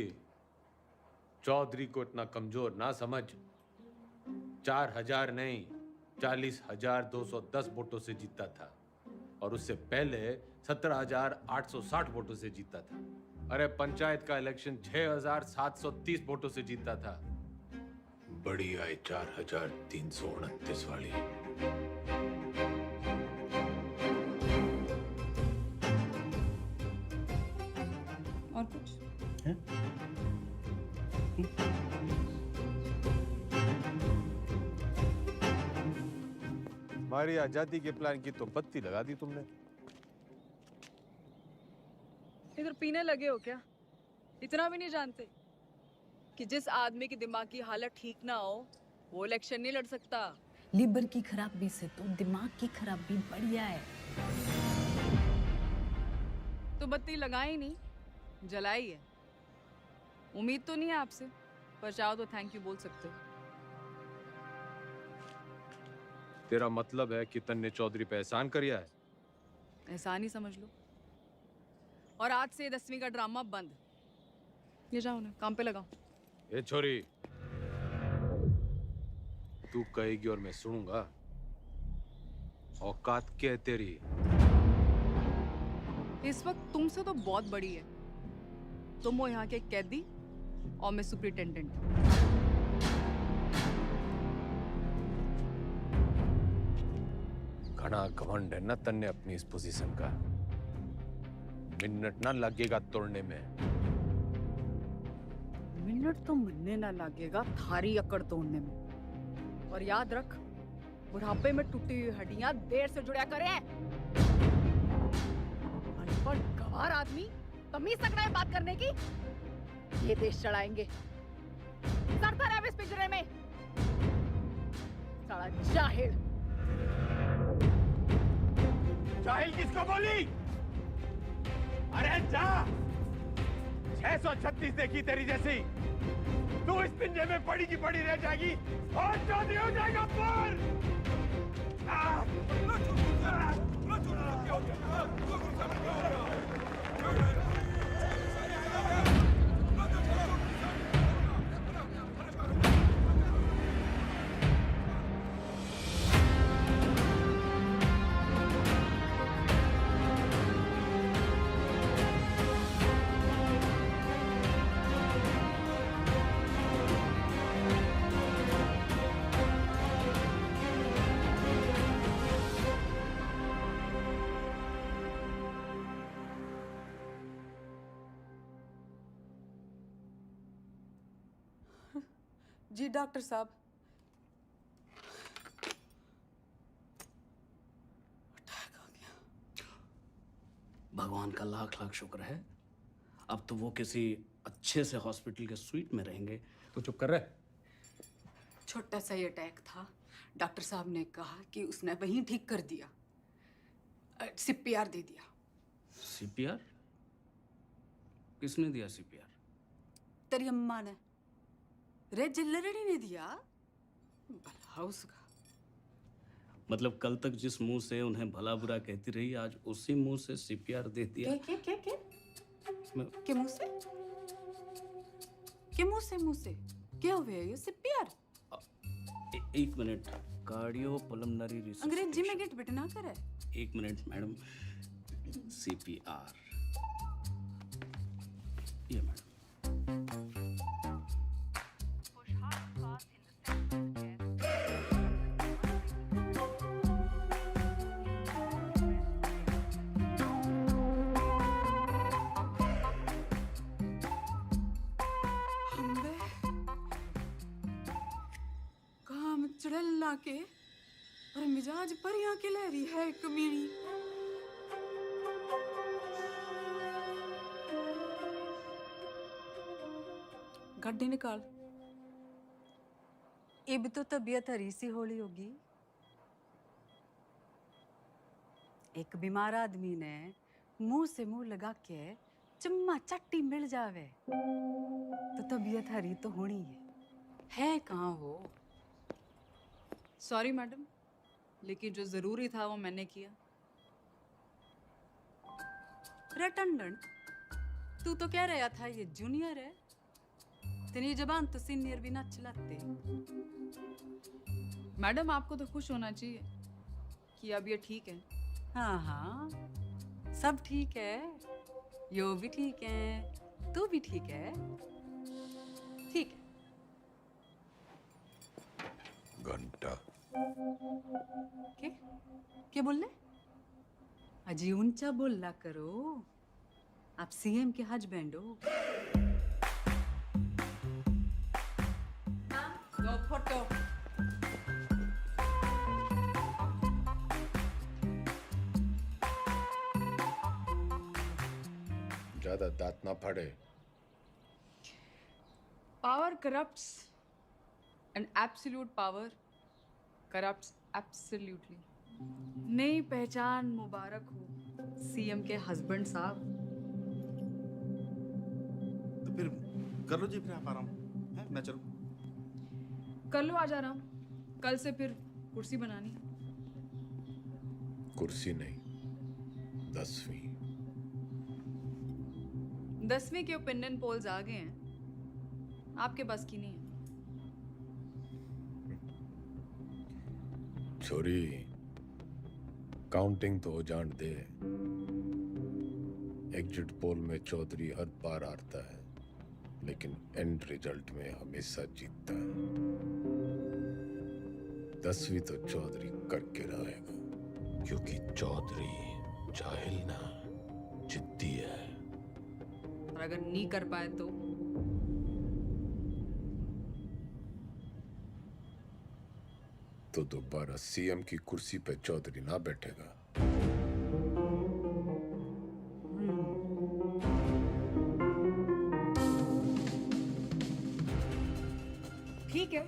चौधरी को इतना कमजोर ना समझ। 4,000 नहीं, 40,210 वोटों से जीता था और उससे पहले 17,860 वोटों से जीता था। अरे पंचायत का इलेक्शन 6,730 वोटों से जीता था। बड़ी आई 4,329 वाली। और कुछ? हमारी आजादी के प्लान की तो बत्ती लगा दी तुमने। इधर पीने लगे हो क्या? इतना भी नहीं जानते कि जिस आदमी की दिमाग की हालत ठीक ना हो वो इलेक्शन नहीं लड़ सकता। लीवर की खराबी से तो दिमाग की खराबी बढ़िया है। तो बत्ती लगाई नहीं, जलाई है। उम्मीद तो नहीं है आपसे, पर चाहो तो थैंक यू बोल सकते हो। तेरा मतलब है कि तन्ने चौधरी पे एहसान करिया है? एहसान ही समझ लो। और आज से 10वीं का ड्रामा बंद। ये जाओ ना, काम पे लगाओ। ए छोरी, तू कहेगी और मैं सुनूंगा। औकात क्या है तेरी? इस वक्त तुमसे तो बहुत बड़ी है। तुम हो यहाँ के कैदी और मैं सुपरिटेंडेंट। घना घमंड है ना तन्ने अपनी इस पोजीशन का। मिनट ना लगेगा तोड़ने में। मिनट तो मिलने ना लगेगा थारी अकड़ तोड़ने में। और याद रख, बुढ़ापे में टूटी हुई हड्डियां देर से जुड़ा करें। अनपढ़ गंवार आदमी तमीज तक नहीं बात करने की। ये देश चढ़ाएंगे। सड़ता रहे इस पिंजरे में। साला जाहिल। जाहिल किसको बोली? अरे जा! 636 देखी तेरी जैसी। तू इस पिंजरे में पड़ी की पड़ी रह जाएगी और चौधरी हो जाएगा पर। जी डॉक्टर साहब। भगवान का लाख लाख शुक्र है। अब तो वो किसी अच्छे से हॉस्पिटल के स्वीट में रहेंगे। तो चुप कर रहे। छोटा सा ही अटैक था। डॉक्टर साहब ने कहा कि उसने वहीं ठीक कर दिया। सीपीआर दे दिया। सीपीआर? किसने दिया सीपीआर? तेरी अम्मा ने। रे जिल्लरड़ी ने दिया। भला उसका। मतलब कल तक जिस मुंह से उन्हें भला बुरा कहती रही, आज उसी मुंह से सीपीआर दे दिया। के मुंह से? के मुंह से क्या हुआ ये सीपीआर? एक मिनट, कार्डियो पल्मोनरी रिसर्च। अंग्रेजी में गेट बिटना करे। एक मिनट मैडम, सीपीआर ये मैडम। काम चढ़ला के और मिजाज परियां के लहरी है कमीनी। गड्डी निकाल। ये भी तो तबीयत हरी सी होली होगी। एक बीमार आदमी ने मुंह से मुंह लगा के चम्मा चट्टी मिल जावे तो तबीयत हरी तो होनी है कहाँ हो? सॉरी मैडम, लेकिन जो जरूरी था वो मैंने किया। रटंडन, तू तो कह रहा था ये जूनियर है, तेरी जबान तो सीनियर भी ना चलाते। मैडम आपको तो खुश होना चाहिए कि अब ये ठीक है। हाँ हाँ, सब ठीक है, यो भी ठीक है, तू भी ठीक है। ठीक है। घंटा क्या बोल रहे? अजी ऊंचा बोला करो, आप सीएम के हस्बैंड हो। दो फोटो। ज्यादा दांत ना फाड़े। Power corrupts and absolute power corrupts absolutely. नई पहचान मुबारक हो सीएम के हस्बैंड साहब। तो फिर कर लो जी, फिर आप आराम है, मैं चलूं। कर लो आज आराम, कल से फिर कुर्सी बनानी। कुर्सी नहीं, 10वीं। 10वीं के ओपिनियन पोल्स आ गए हैं, आपके पास की नहीं है। छोरी, काउंटिंग तो जान दे। एग्जिट पोल में चौधरी हर बार हारता है, लेकिन एंड रिजल्ट में हमेशा जीतता है। 10वीं तो चौधरी करके रहेगा, क्योंकि चौधरी जाहिल ना, जिद्दी है। और अगर नहीं कर पाए तो दोबारा सीएम की कुर्सी पे चौधरी ना बैठेगा। ठीक है,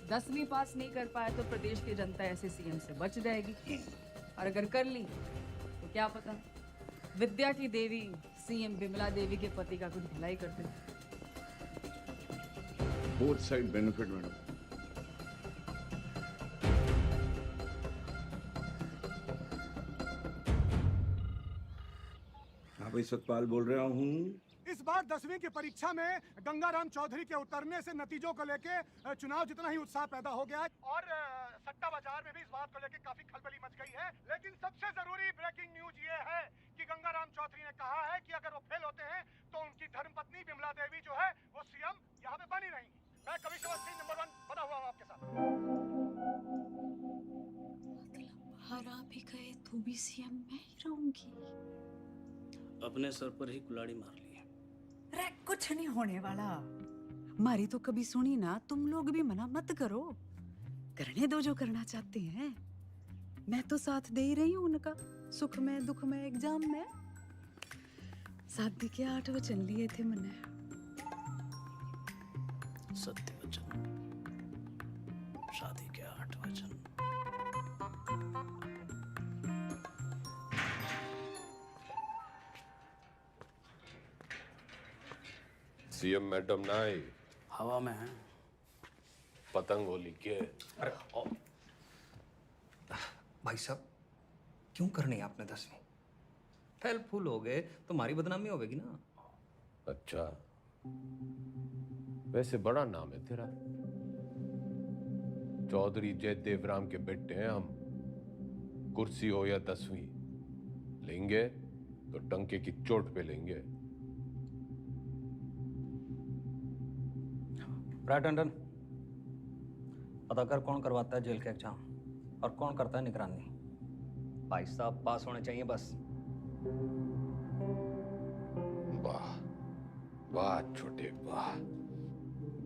10वीं पास नहीं कर पाए तो प्रदेश की जनता ऐसे सीएम से बच जाएगी, और अगर कर ली तो क्या पता विद्या की देवी सीएम विमला देवी के पति का कुछ भलाई करते। Both side benefit madam. हाँ भाई, सतपाल बोल रहा हूँ। इस बार 10वीं की परीक्षा में गंगाराम चौधरी के उतरने से नतीजों को लेके चुनाव जितना ही उत्साह पैदा हो गया है, और सट्टा बाजार में भी इस बात को लेके काफी खलबली मच गई है। लेकिन सबसे जरूरी ब्रेकिंग न्यूज ये है कि गंगाराम चौधरी ने कहा है कि अगर वो फेल होते हैं तो उनकी धर्मपत्नी विमला देवी जो है वो सीएम यहाँ पे बनी रहेंगी। मैं कमिश्नर सिंह नंबर 1 बना हुआ हूँ आपके साथ। हरा भी गए तो भी सीएम मैं ही रहूंगी। अपने सर पर ही कुल्हाड़ी मार ली। रे कुछ नहीं होने वाला, मारी तो कभी सुनी ना। तुम लोग भी मना मत करो, करने दो जो करना चाहते हैं। मैं तो साथ दे ही रही हूँ उनका, सुख में दुख में एग्जाम में। शादी के 8 वचन लिए थे मैंने। सत्य वचन, शादी के 8 वचन। सीएम मैडम ना आई, हवा में है। पतंग होली के। अरे भाई साहब क्यों करनी आपने 10वीं? फेल फूल हो गए तो हमारी बदनामी होगी ना। अच्छा, वैसे बड़ा नाम है तेरा। चौधरी जयदेव राम के बेटे हैं हम। कुर्सी हो या 10वीं, लेंगे तो टंके की चोट पे लेंगे। राइट टंडन, पता कर कौन करवाता है जेल का एग्जाम और कौन करता है निगरानी। भाई साहब पास होने चाहिए बस। वाह वाह छोटे वाह,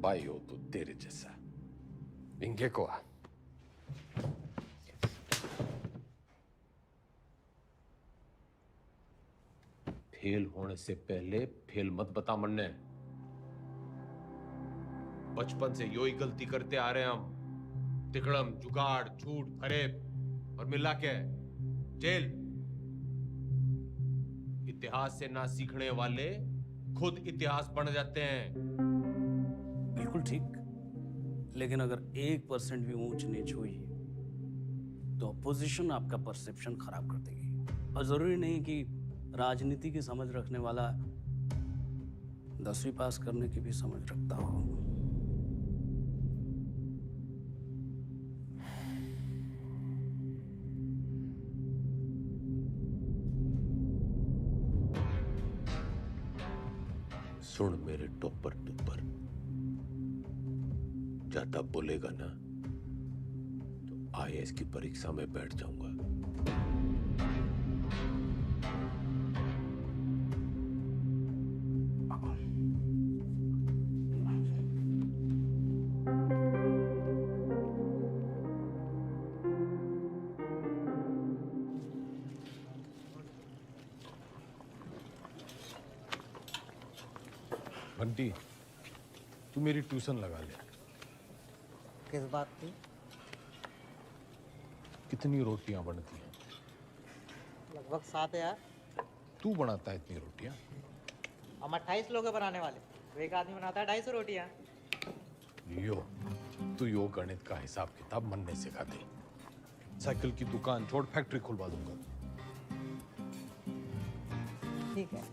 भाई हो तो तेरे जैसा। इंगे को आ। फेल होने से पहले फेल मत बता मन्ने। बचपन से यो ही गलती करते आ रहे हैं हम। तिकड़म, जुगाड़, झूठ, फरेब और मिला के जेल। इतिहास से ना सीखने वाले खुद इतिहास बन जाते हैं। बिल्कुल ठीक, लेकिन अगर 1% भी ऊंच नीच हुई तो अपोजिशन आपका परसेप्शन खराब कर देगी। और जरूरी नहीं कि राजनीति की समझ रखने वाला 10वीं पास करने की भी समझ रखता हो। सुन मेरे टोपर टुपर, ज्यादा बोलेगा ना तो IAS की परीक्षा में बैठ जाऊंगा। बंटी, तू मेरी ट्यूशन लगा ले। किस बात की? कितनी रोटियां बनती हैं? लगभग 7 यार। तू बनाता है इतनी रोटियां? हम 28 लोग हैं बनाने वाले, तो एक आदमी बनाता है 250 रोटियां। तू यो गणित का हिसाब किताब मनने सिखा दे। साइकिल की दुकान छोड़ फैक्ट्री खुलवा दूंगा। ठीक है।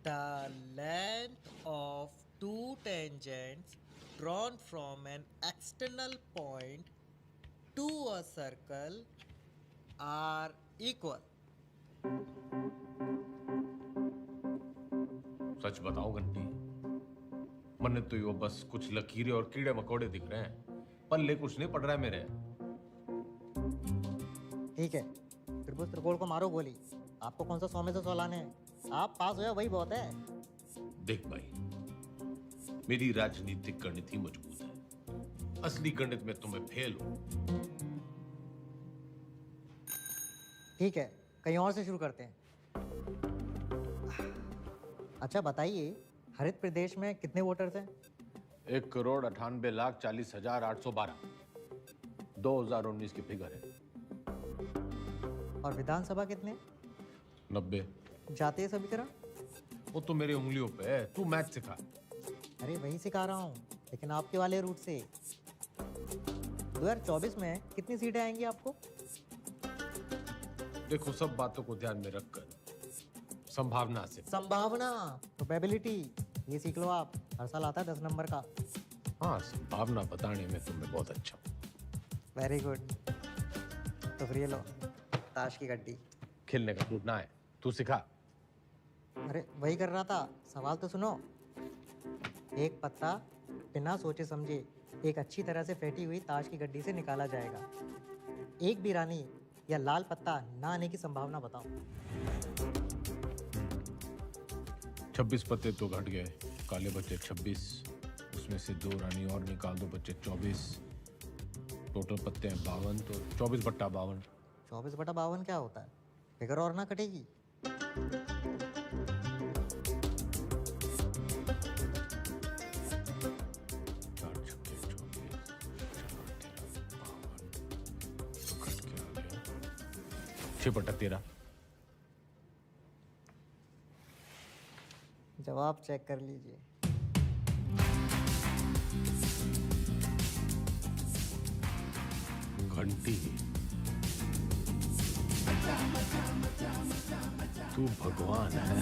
The length of two tangents drawn from an external point to a circle are equal. सच बताओ घंटी, मन्ने तो यो बस कुछ लकीरें और कीड़े मकोड़े दिख रहे हैं, पल्ले कुछ नहीं पड़ रहा है मेरे। ठीक है, त्रिभुज त्रिकोण को मारो गोली। आपको कौन सा 100 में से 100 लाने हैं? आप पास हो या वही बहुत है। देख भाई, मेरी राजनीतिक गणित ही मजबूत है। असली गणित में तुम्हें फेल हो। ठीक है, कहीं और से शुरू करते हैं। अच्छा बताइए, हरित प्रदेश में कितने वोटर्स हैं? 1,98,40,812। 2019 की फिगर है। और विधानसभा कितने? 90। जातीय समीकरण? वो तो मेरी उंगलियों पे है, तू मैथ सिखा। अरे वही सिखा रहा हूँ, लेकिन आपके वाले रूट से। 2024 में कितनी सीटें आएंगी आपको? देखो, सब बातों को ध्यान में रखकर संभावना से। संभावना, प्रोबेबिलिटी, ये सीख लो आप। हर साल आता है 10 नंबर का। हाँ, संभावना बताने में तुम्हें बहुत अच्छा। Very good. तो फिर ये लो, ताश की गड्डी। खेलने का मूड ना है, तू सिखा। अरे वही कर रहा था, सवाल तो सुनो। एक पत्ता बिना सोचे समझे एक अच्छी तरह से फेंटी हुई ताश की गड्डी से निकाला जाएगा। एक भी रानी या लाल पत्ता ना आने की संभावना बताओ। 26 पत्ते तो घट गए, काले बच्चे 26, उसमें से 2 रानी और निकाल दो, बच्चे 24। टोटल पत्ते हैं 52, तो 24/52। 24/52 क्या होता है? फिगर और ना कटेगी। जवाब चेक कर लीजिए। घंटी, तू भगवान है।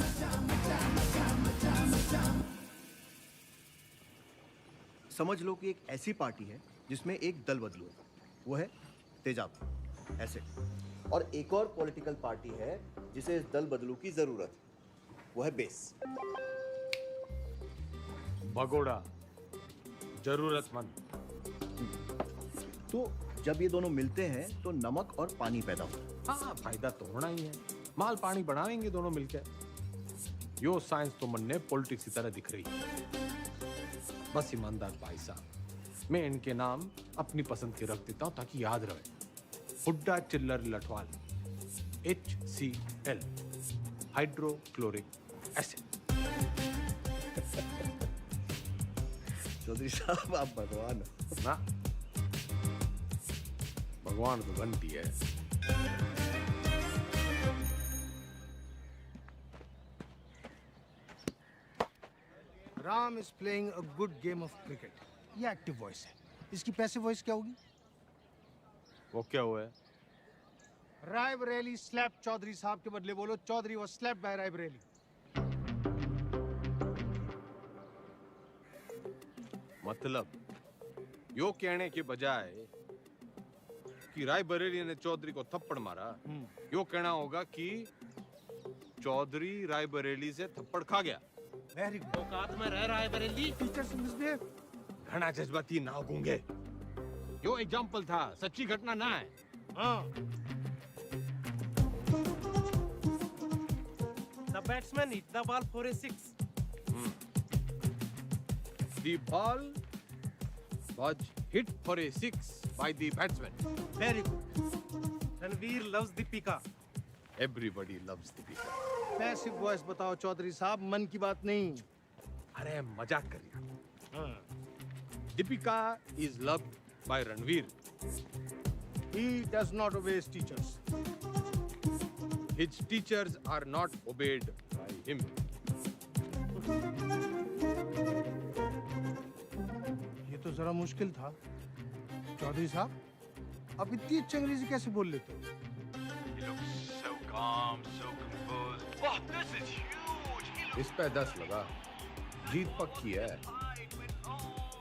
समझ लो कि एक ऐसी पार्टी है जिसमें एक दल बदलू है, वो है तेजाब, ऐसे। और एक और पॉलिटिकल पार्टी है जिसे इस दल बदलू की जरूरत है, वो है बेस। भगोड़ा, जरूरतमंद। तो जब ये दोनों मिलते हैं तो नमक और पानी पैदा होता है। हाँ, फायदा तो होना ही है। माल पानी बढ़ाएंगे दोनों मिलकर। यो साइंस तो मन ने पॉलिटिक्स की तरह दिख रही है। बस ईमानदार भाई साहब, मैं इनके नाम अपनी पसंद के रख देता हूं ताकि याद रहे। Hooda Chhillar Lathwal, HCl, hydrochloric acid. Chaudhary साहब आप भगवान हो ना। भगवान तो घंटी है। Ram is playing a good game of cricket. ये एक्टिव वॉइस है। इसकी पैसिव वॉइस क्या होगी? वो क्या हुआ है? रायबरेली स्लैप चौधरी साहब के बदले बोलो Chaudhary was slapped by Raebareli. मतलब यो कहने के बजाय कि रायबरेली ने चौधरी को थप्पड़ मारा, यो कहना होगा कि चौधरी रायबरेली से थप्पड़ खा गया। Very good. औकात में रह रायबरेली। Teachers misbehave. घना जज्बाती ना गूंगे। यो एग्जाम्पल था, सच्ची घटना ना है। हाँ। The batsman hit the ball for a 6. The ball was hit for a 6 by the batsman. Very good. Ranveer loves Deepika. Everybody loves Deepika. Passive voice बताओ चौधरी साहब, मन की बात नहीं। अरे मजाक कर रहा। Deepika is loved by Ranveer. He does not obey his teachers. His teachers are not obeyed by him. ये तो जरा मुश्किल था। चौधरी साहब, आप इतनी अच्छी अंग्रेजी कैसे बोल लेते हो? He looks so calm, so composed. Wow, this is huge. इस पे 10 लगा। जीत पक्की है।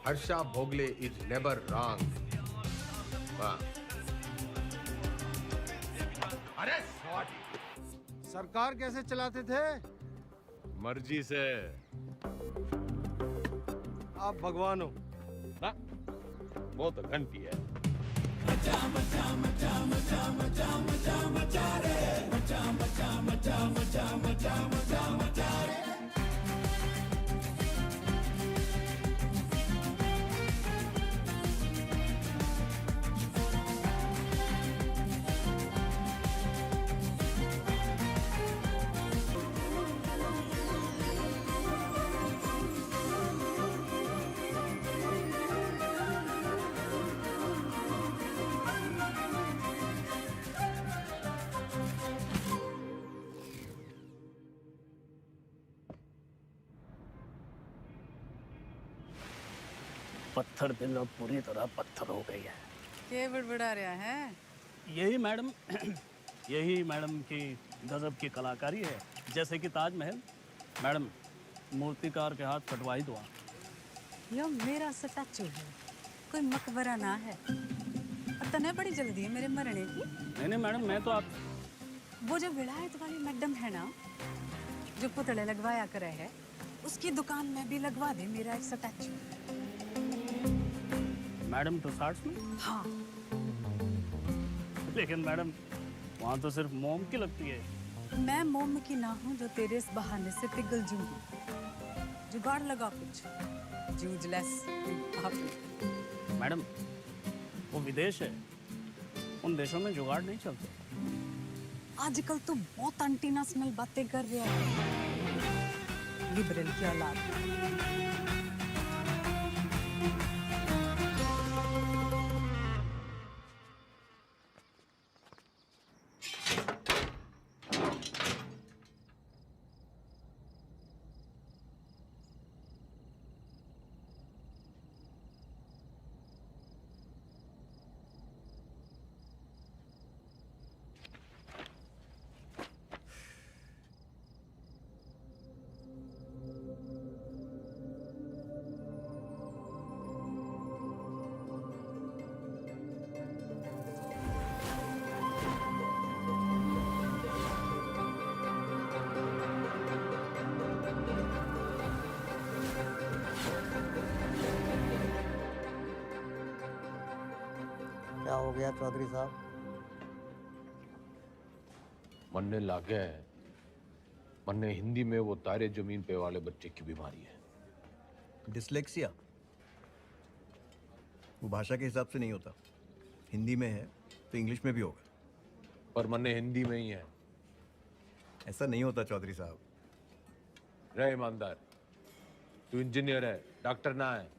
Harsha Bhogle is never wrong. वाह। अरे सरकार कैसे चलाते थे? मर्जी से। आप भगवान हो। ना? वो तो घंटी है। पत्थर दिल अब पूरी तरह पत्थर हो गई है। क्या बड़बड़ा रहा है? यही मैडम यही मैडम की गजब की कलाकारी है। जैसे कि ताजमहल, मैडम मूर्तिकार के हाथ कटवाई दो। यो मेरा स्टैचू है, कोई मकबरा ना है। और तने बड़ी जल्दी है मेरे मरने की। नहीं मैडम, मैं तो आप वो जो विलायत वाली मैडम है ना, जो पुतले लगवाया करे है, उसकी दुकान में भी लगवा दे मेरा एक स्टैचू। मैडम टुसार्ट्स में? हाँ। लेकिन मैडम वहाँ तो सिर्फ मोम की लगती है। मैं मोम की ना हूँ जो तेरे इस बहाने से पिघल जूंगी। जुगाड़ लगा कुछ, जूझलेस। मैडम वो विदेश है, उन देशों में जुगाड़ नहीं चलते। आजकल तो बहुत एंटीनेशनल बातें कर रहा है, लिबरल की औलाद। हो गया चौधरी साहब? मरने लागे है। मन्ने हिंदी में वो तारे जमीन पे वाले बच्चे की बीमारी है। डिसलेक्सिया? वो भाषा के हिसाब से नहीं होता। हिंदी में है तो इंग्लिश में भी होगा। पर मन्ने हिंदी में ही है। ऐसा नहीं होता चौधरी साहब। रहे ईमानदार, तू इंजीनियर है, डॉक्टर ना है।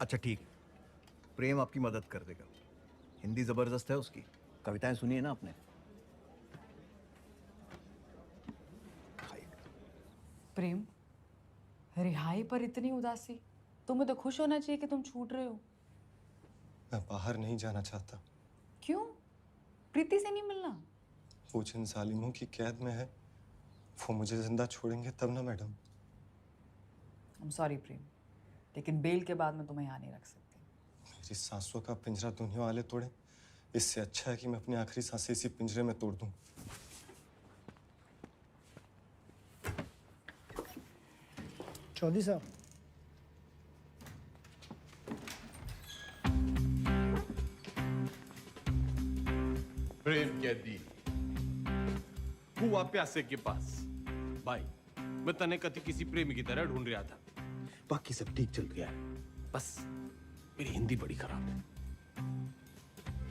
अच्छा ठीक, प्रेम आपकी मदद कर देगा। हिंदी जबरदस्त है उसकी। कविताएं सुनी है ना आपने? प्रेम, रिहाई पर इतनी उदासी? तुम्हें तो खुश होना चाहिए कि तुम छूट रहे हो। मैं बाहर नहीं जाना चाहता। क्यों? प्रीति से नहीं मिलना? वो जिन जालिमों की कैद में है वो मुझे जिंदा छोड़ेंगे तब ना मैडम। I'm sorry प्रेम, लेकिन बेल के बाद मैं तुम्हें यहाँ नहीं रख सकती। मेरी सांसों का पिंजरा दुनिया वाले तोड़े, इससे अच्छा है कि मैं अपनी आखिरी सांसें इसी पिंजरे में तोड़ दूं। चौधरी साहब, प्रेम कैदी हुआ प्यासे के पास। भाई, मैं तने कति किसी प्रेमी की तरह ढूंढ रहा था। बाकी सब ठीक चल गया है, बस मेरी हिंदी बड़ी खराब है।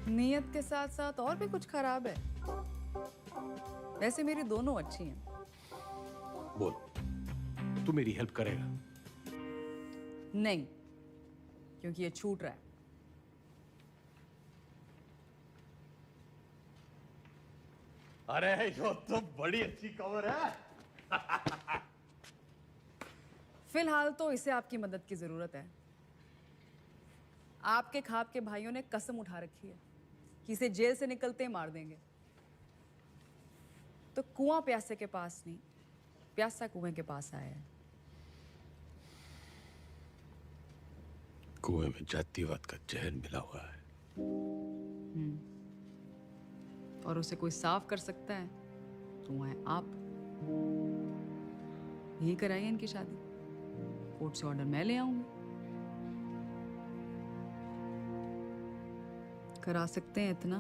नियत के साथ साथ और भी कुछ खराब है? वैसे मेरी दोनों अच्छी हैं। बोल, तू मेरी हेल्प करेगा? नहीं, क्योंकि ये छूट रहा है। अरे यो तो बड़ी अच्छी खबर है। फिलहाल तो इसे आपकी मदद की जरूरत है। आपके खाप के भाइयों ने कसम उठा रखी है कि इसे जेल से निकलते ही मार देंगे। तो कुआं प्यासे के पास नहीं, प्यासा कुएं के पास आया है। कुएं में जातिवाद का जहर मिला हुआ है। और उसे कोई साफ कर सकता है तो वो है आप। यही कराइए इनकी शादी। कोर्ट से ऑर्डर मैं ले आऊंगी। करा सकते हैं इतना?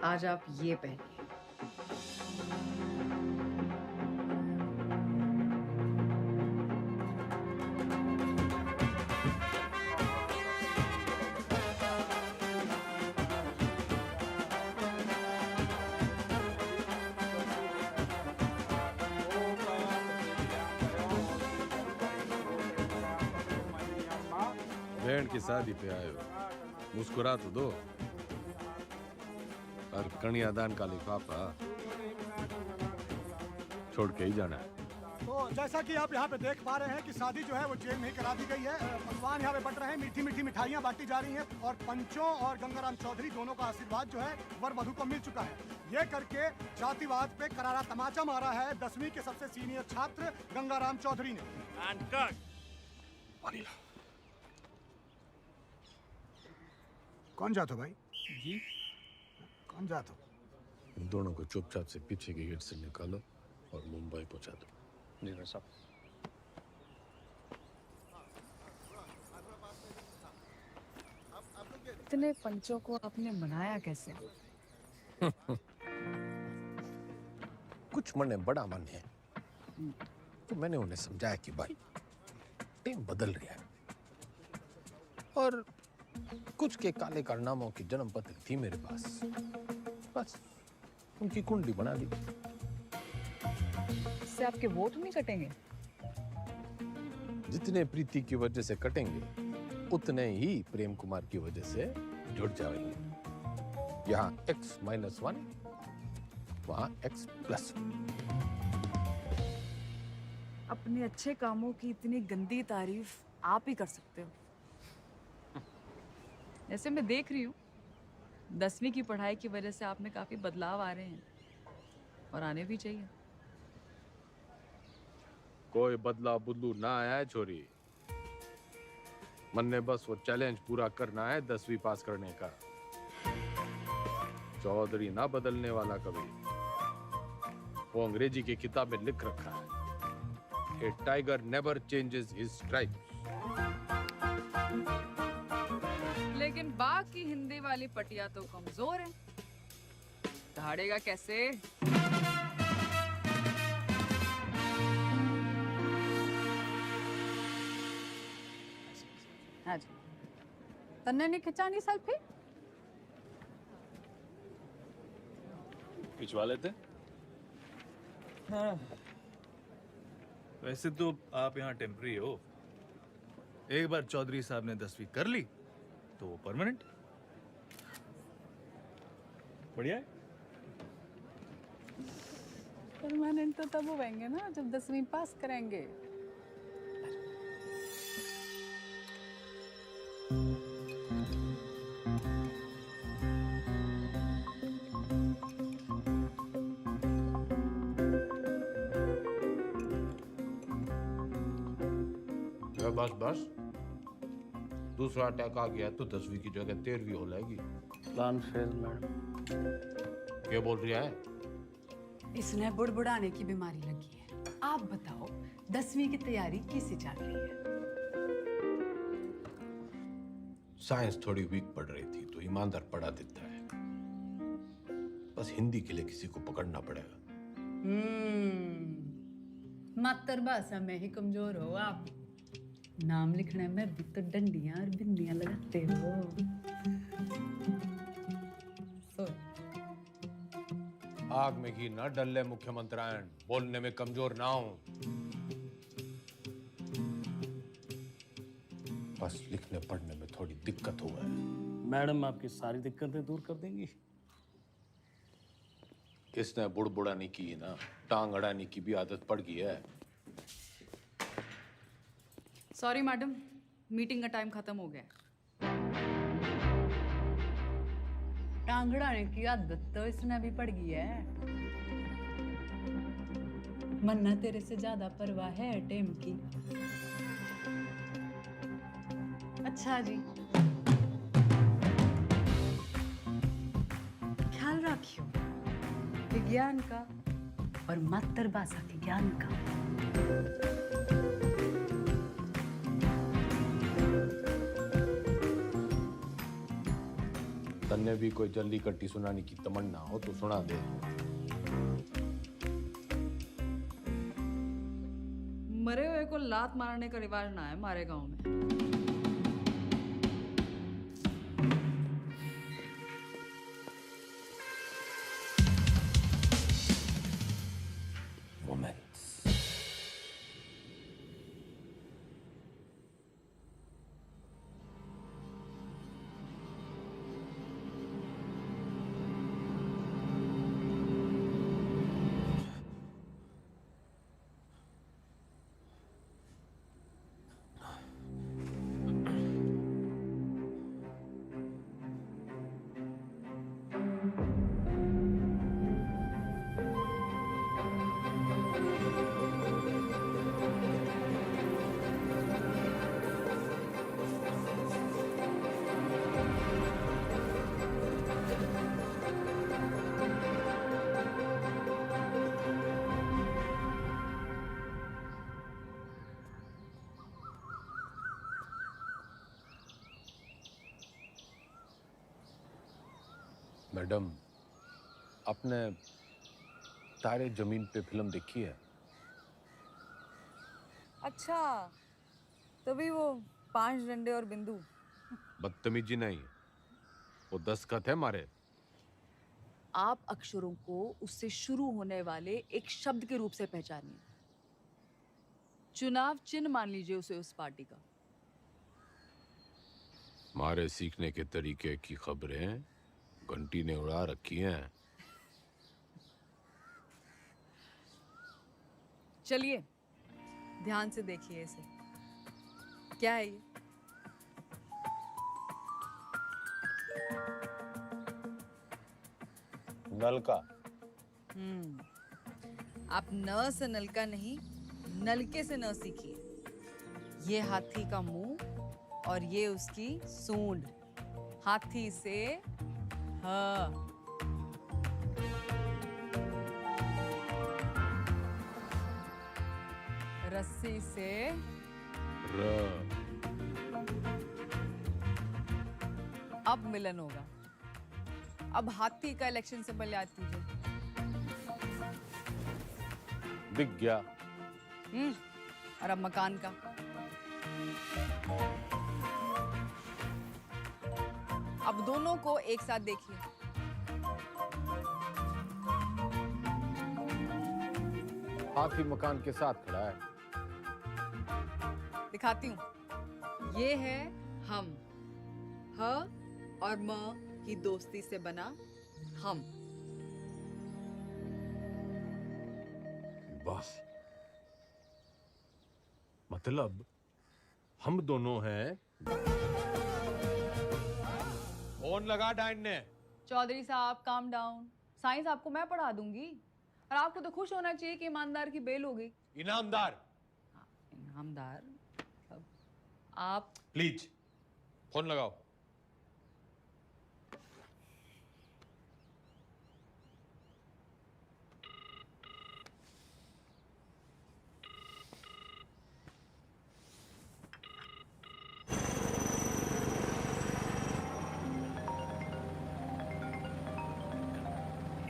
आज आप ये पहनिए। बहन की शादी पे आए हो, मुस्कुरा तो दो। और कन्यादान का लिफाफा छोड़ के ही जाना है। तो जैसा कि आप यहाँ पे देख पा रहे हैं कि शादी जो है वो जेल में ही करा दी गई है। पकवान यहाँ पे बट रहे हैं, मीठी मीठी मिठाइयाँ बांटी जा रही हैं और पंचों और गंगाराम चौधरी दोनों का आशीर्वाद जो है वर वधू को मिल चुका है। ये करके जातिवाद पे करारा तमाचा मारा है 10वीं के सबसे सीनियर छात्र गंगाराम चौधरी ने। कौन जातो भाई? जी कौन जातो? इन दोनों को चुपचाप से पीछे के गेट से निकालो और मुंबई पहुंचा दो। जी भाई साहब। इतने पंचों को आपने मनाया कैसे? कुछ मन में बड़ा मन है, तो मैंने उन्हें समझाया कि भाई टीम बदल रही है और कुछ के काले कारनामों की जन्म पत्र थी मेरे पास, बस उनकी कुंडली बना दी। इससे आपके वोट नहीं कटेंगे? जितने प्रीति की वजह से कटेंगे उतने ही प्रेम कुमार की वजह से जुड़ जाएंगे। यहाँ X-1, वहाँ X+1। अपने अच्छे कामों की इतनी गंदी तारीफ आप ही कर सकते हो। जैसे मैं देख रही हूँ 10वीं की पढ़ाई की वजह से आप में काफी बदलाव आ रहे हैं और आने भी चाहिए। कोई बदला बुदलू ना आया है छोरी। मन ने बस वो चैलेंज पूरा करना है 10वीं पास करने का। चौधरी ना बदलने वाला कभी। वो अंग्रेजी की किताब में लिख रखा है, a tiger never changes his stripes. लेकिन बाघ की हिंदी वाली पटिया तो कमजोर है, दहाड़ेगा कैसे? हाँ जी, तन्ने नहीं खिंचानी सेल्फी? खिंचवा लेते। हाँ। वैसे तो आप यहाँ टेम्पररी हो। एक बार चौधरी साहब ने 10वीं कर ली तो वो परमानेंट। बढ़िया है। परमानेंट तो तब होंगे ना जब 10वीं पास करेंगे। बस बस, दूसरा अटैक आ गया तो 10वीं की जगह 13वीं हो जाएगी। Plan fail madam. क्या बोल रही है? इसने बुड़बुड़ाने की बीमारी लगी है। आप बताओ 10वीं की तैयारी कैसे चल रही है? साइंस थोड़ी वीक पड़ रही थी तो ईमानदार पढ़ा देता है। बस हिंदी के लिए किसी को पकड़ना पड़ेगा। मातृभाषा में ही कमजोर हो आप। नाम लिखने में भी तो डंडियां और बिंदियां लगाते हो। आग में घी न डल्ले मुख्यमंत्रियान, बोलने में कमजोर ना हो। बस लिखने पढ़ने में थोड़ी दिक्कत हुआ है। मैडम आपकी सारी दिक्कतें दूर कर देंगी। इसने बुड़बुड़ाने की ना, टांग अड़ाने की भी आदत पड़ गई है। सॉरी मैडम, मीटिंग का टाइम खत्म हो गया। टांगड़ाने की आदत तो इसने भी पड़ गई है। मन्ना तेरे से ज्यादा परवाह है टेम की। अच्छा जी, ख्याल रखियो विज्ञान का और मातृभाषा के ज्ञान का। तन्ने भी कोई जल्दी कट्टी सुनाने की तमन्ना हो तो सुना दे। मरे हुए को लात मारने का रिवाज ना है हमारे गांव में। मैडम, आपने तारे जमीन पे फिल्म देखी है? अच्छा, तभी वो 5 डंडे और बिंदु। बदतमीजी नहीं, वो दस्तखत है मारे। आप अक्षरों को उससे शुरू होने वाले एक शब्द के रूप से पहचानिए। चुनाव चिन्ह मान लीजिए उसे उस पार्टी का। मारे सीखने के तरीके की खबरें घंटी ने उड़ा रखी हैं। चलिए ध्यान से देखिए इसे। क्या है ये? नलका। आप न से नलका नहीं, नलके से न सीखिए। ये हाथी का मुंह और ये उसकी सूंड। हाथी से ह, रस्सी से अब मिलन होगा। अब हाथी का इलेक्शन सिंबल याद कीजिए। दिख गया। और अब मकान का। अब दोनों को एक साथ देखिए। हाथी मकान के साथ खड़ा है। दिखाती हूँ। ये है हम, ह और म की दोस्ती से बना हम। बस मतलब हम दोनों हैं। फोन लगा डाइन ने। चौधरी साहब काम डाउन। साइंस आपको मैं पढ़ा दूंगी और आपको तो खुश होना चाहिए कि ईमानदार की बेल हो गई। इनामदार। इनामदार आप प्लीज फोन लगाओ।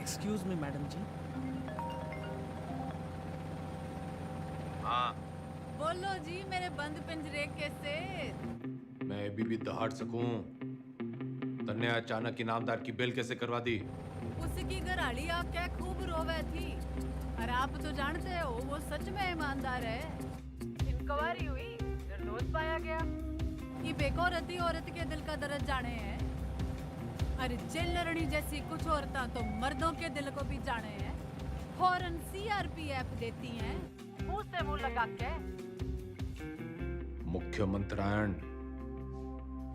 एक्सक्यूज मी मैडम जी। हाँ बोलो जी मेरे बंद पिंजरे के सेठ। मैं अभी भी दहाड़ सकूं। तन्ने अचानक इनामदार की बेल कैसे करवा दी? उसकी घराड़ी आप क्या खूब रोवे थी। और आप तो जानते हो वो सच में ईमानदार है। इंक्वायरी हुई, निर्दोष पाया गया। ये बेकौरती औरत के दिल का दर्द जाने हैं। अरे जेल लड़नी जैसी कुछ औरतां तो मर्दों के दिल को भी जाने हैं। फौरन सीआरपीएफ देती हैं मुंह से मुंह लगा के। मुख्यमंत्रायण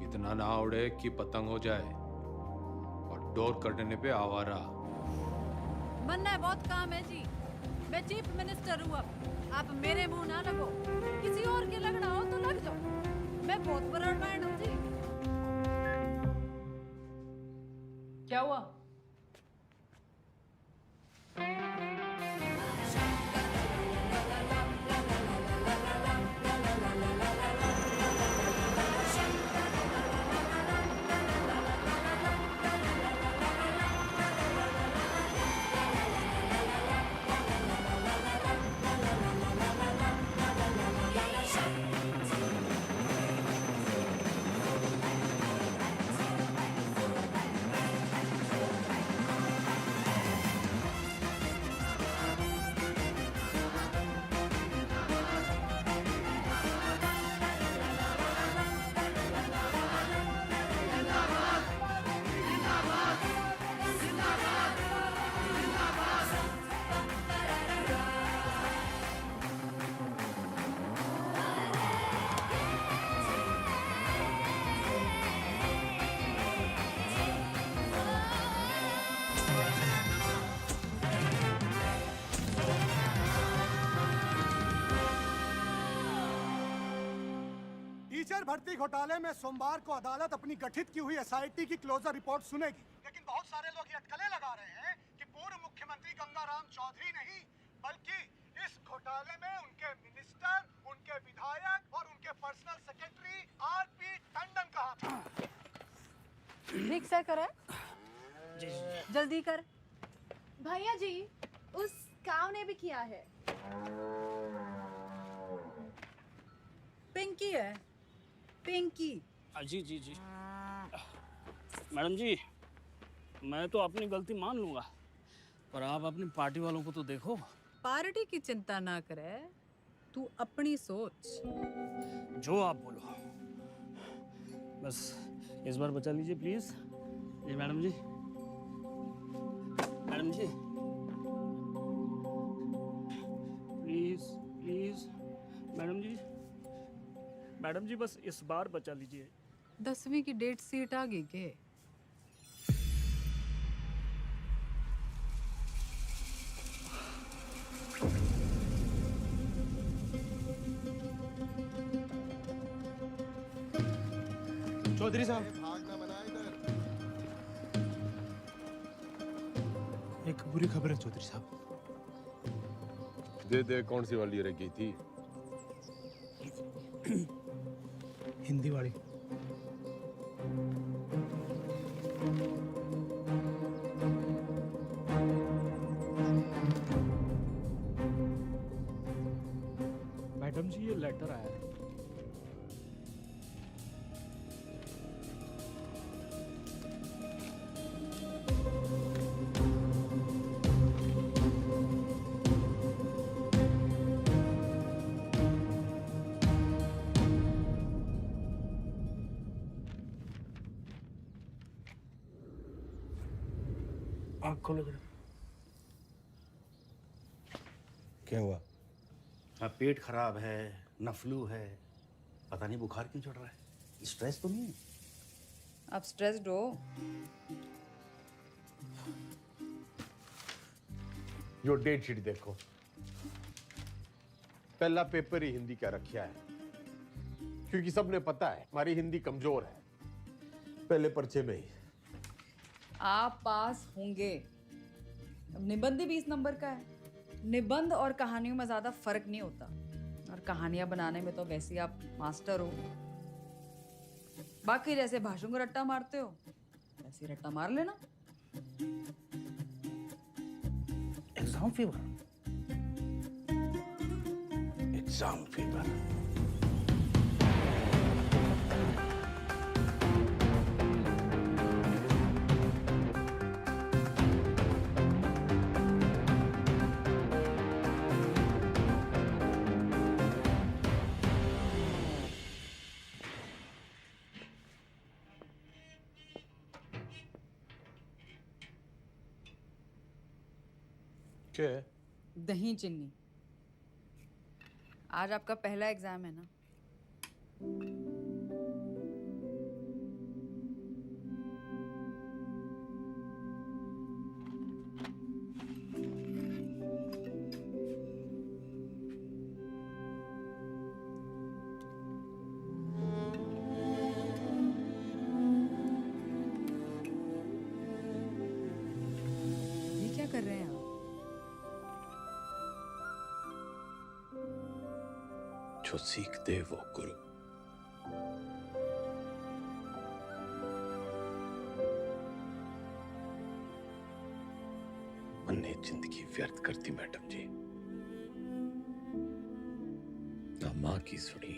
इतना ना उड़े कि पतंग हो जाए और डोर कटने पे आवारा। बनना बहुत काम है जी। मैं चीफ मिनिस्टर हूँ। अब आप मेरे मुंह ना लगो। किसी और के लगना हो तो लग जाओ। मैं बहुत ब्रॉडमाइंड हूँ जी। क्या हुआ? टीचर भर्ती घोटाले में सोमवार को अदालत अपनी गठित की हुई एसआईटी की क्लोजर रिपोर्ट सुनेगी। लेकिन बहुत सारे लोग ये अटकलें लगा रहे हैं कि पूर्व मुख्यमंत्री गंगाराम चौधरी नहीं बल्कि इस घोटाले में उनके मिनिस्टर, उनके विधायक और उनके पर्सनल सेक्रेटरी आरपी टंडन का हाथ है। रिक्शा करे जल्दी कर। भैया जी उस काव ने भी किया है। पिंकी है पिंकी। जी जी जी मैडम जी, मैं तो अपनी गलती मान लूंगा, पर आप अपनी पार्टी वालों को तो देखो। पार्टी की चिंता ना करे, तू अपनी सोच। जो आप बोलो, बस इस बार बचा लीजिए प्लीज। जी मैडम जी, मैडम जी प्लीज प्लीज मैडम जी, मैडम जी बस इस बार बचा लीजिए। 10वीं की डेट सीट आ गई के? चौधरी साहब, एक बुरी खबर है चौधरी साहब। दे कौन सी वाली रह गई थी? हिंदी वाली। मैडम जी ये लेटर आया है। आँख खोलो जरा। क्या हुआ? हाँ, पेट खराब है, न फ्लू है, पता नहीं बुखार क्यों चढ़ रहा है। स्ट्रेस तो नहीं है? आप स्ट्रेस्ड हो? यो डेट शीट देखो, पहला पेपर ही हिंदी का रखा है, क्योंकि सबने पता है हमारी हिंदी कमजोर है। पहले पर्चे में ही आप पास होंगे। अब निबंध ही 20 नंबर का है। निबंध और कहानियों में ज्यादा फर्क नहीं होता, और कहानियां बनाने में तो वैसे ही आप मास्टर हो। बाकी जैसे भाषण को रट्टा मारते हो वैसे ही रट्टा मार लेना। Exam fever. Exam fever. क्या है? दही चिन्नी। आज आपका पहला एग्जाम है ना? ये क्या कर रहे हैं आप? जो सीखते वो गुरु। मैंने जिंदगी व्यर्थ कर दी मैडम जी, ना माँ की सुनी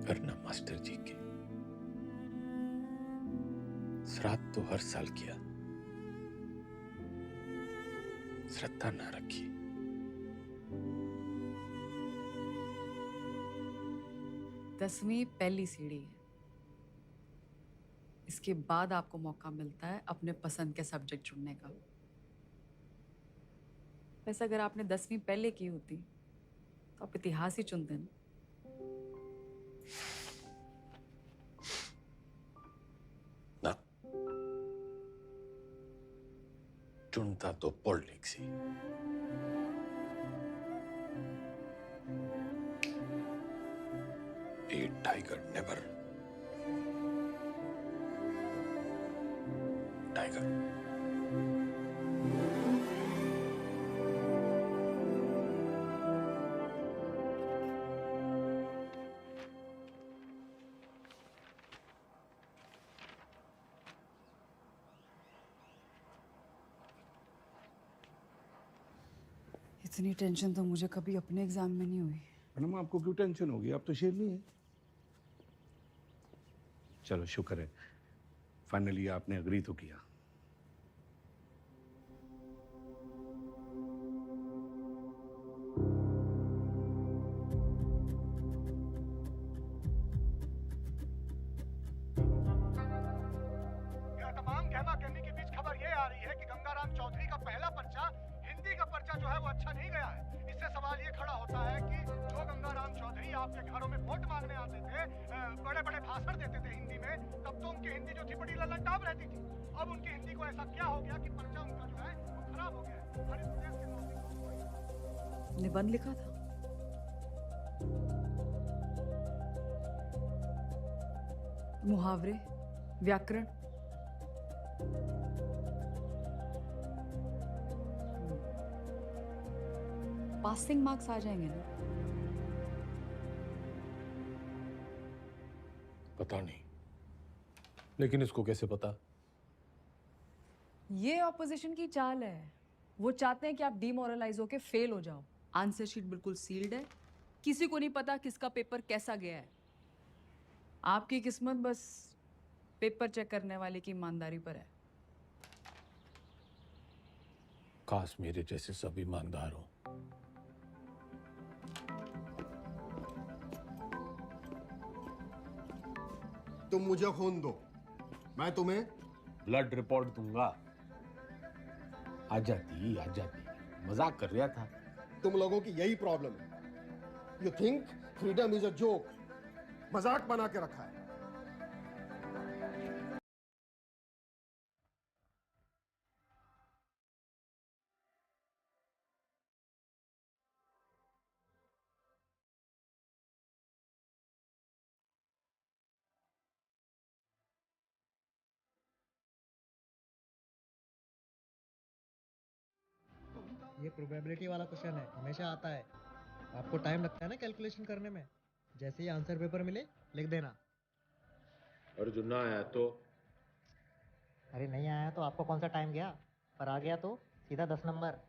और ना मास्टर जी की। श्राद्ध तो हर साल किया, श्रद्धा ना रखी। दसवीं पहली सीढ़ी है। इसके बाद आपको मौका मिलता है अपने पसंद के सब्जेक्ट चुनने का। वैसे अगर आपने 10वीं पहले की होती तो आप इतिहास ही चुनते ना। ना, चुनता तो politics he. A tiger never. Tiger. इतनी टेंशन तो मुझे कभी अपने एग्जाम में नहीं हुई। मैडम आपको क्यों टेंशन होगी? आप तो शेरनी है। चलो शुक्र है, फाइनली आपने अग्री तो किया। यह तमाम कहमा कहमी के बीच खबर ये आ रही है कि गंगाराम चौधरी का पहला पर्चा, हिंदी का पर्चा जो है वो अच्छा नहीं गया है। इससे सवाल ये खड़ा होता है कि जो गंगाराम चौधरी आपके घरों में वोट मांगने आते थे, बड़े बड़े भाषण देते थे हिंदी में, तब तो उनकी हिंदी जो थी बड़ी लल्लनटाप रहती थी। अब उनकी हिंदी को ऐसा क्या हो गया कि पर्चा उनका जो है वो खराब हो गया है। हर इस प्रदेश के नागरिक निबंध लिखा था। मुहावरे, व्याकरण, पासिंग मार्क्स आ जाएंगे ना। पता नहीं, लेकिन इसको कैसे पता? ये ऑपोजिशन की चाल है। वो चाहते हैं कि आप डिमोरलाइज होके फेल हो जाओ। आंसर शीट बिल्कुल सील्ड है, किसी को नहीं पता किसका पेपर कैसा गया है। आपकी किस्मत बस पेपर चेक करने वाले की ईमानदारी पर है। काश मेरे जैसे सब ईमानदार हो। तुम मुझे खून दो, मैं तुम्हें ब्लड रिपोर्ट दूंगा। आ जाती, मजाक कर रहा था। तुम लोगों की यही प्रॉब्लम है। You think freedom is a joke, मजाक बना के रखा है। ये प्रोबेबिलिटी वाला क्वेश्चन है, हमेशा आता है। आपको टाइम लगता है ना कैलकुलेशन करने में। जैसे ही आंसर पेपर मिले लिख देना। और जो ना आया तो? अरे नहीं आया तो आपको कौन सा टाइम गया, पर आ गया तो सीधा 10 नंबर।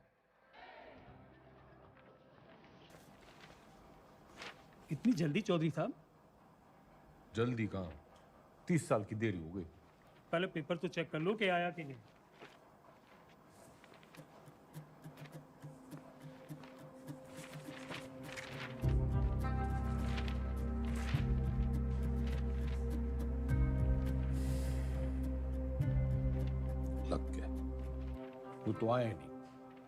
इतनी जल्दी चौधरी साहब? जल्दी कहाँ, 30 साल की देरी हो गई। पहले पेपर तो चेक कर लो कि आया कि नहीं। लग गया, वो तो आया नहीं।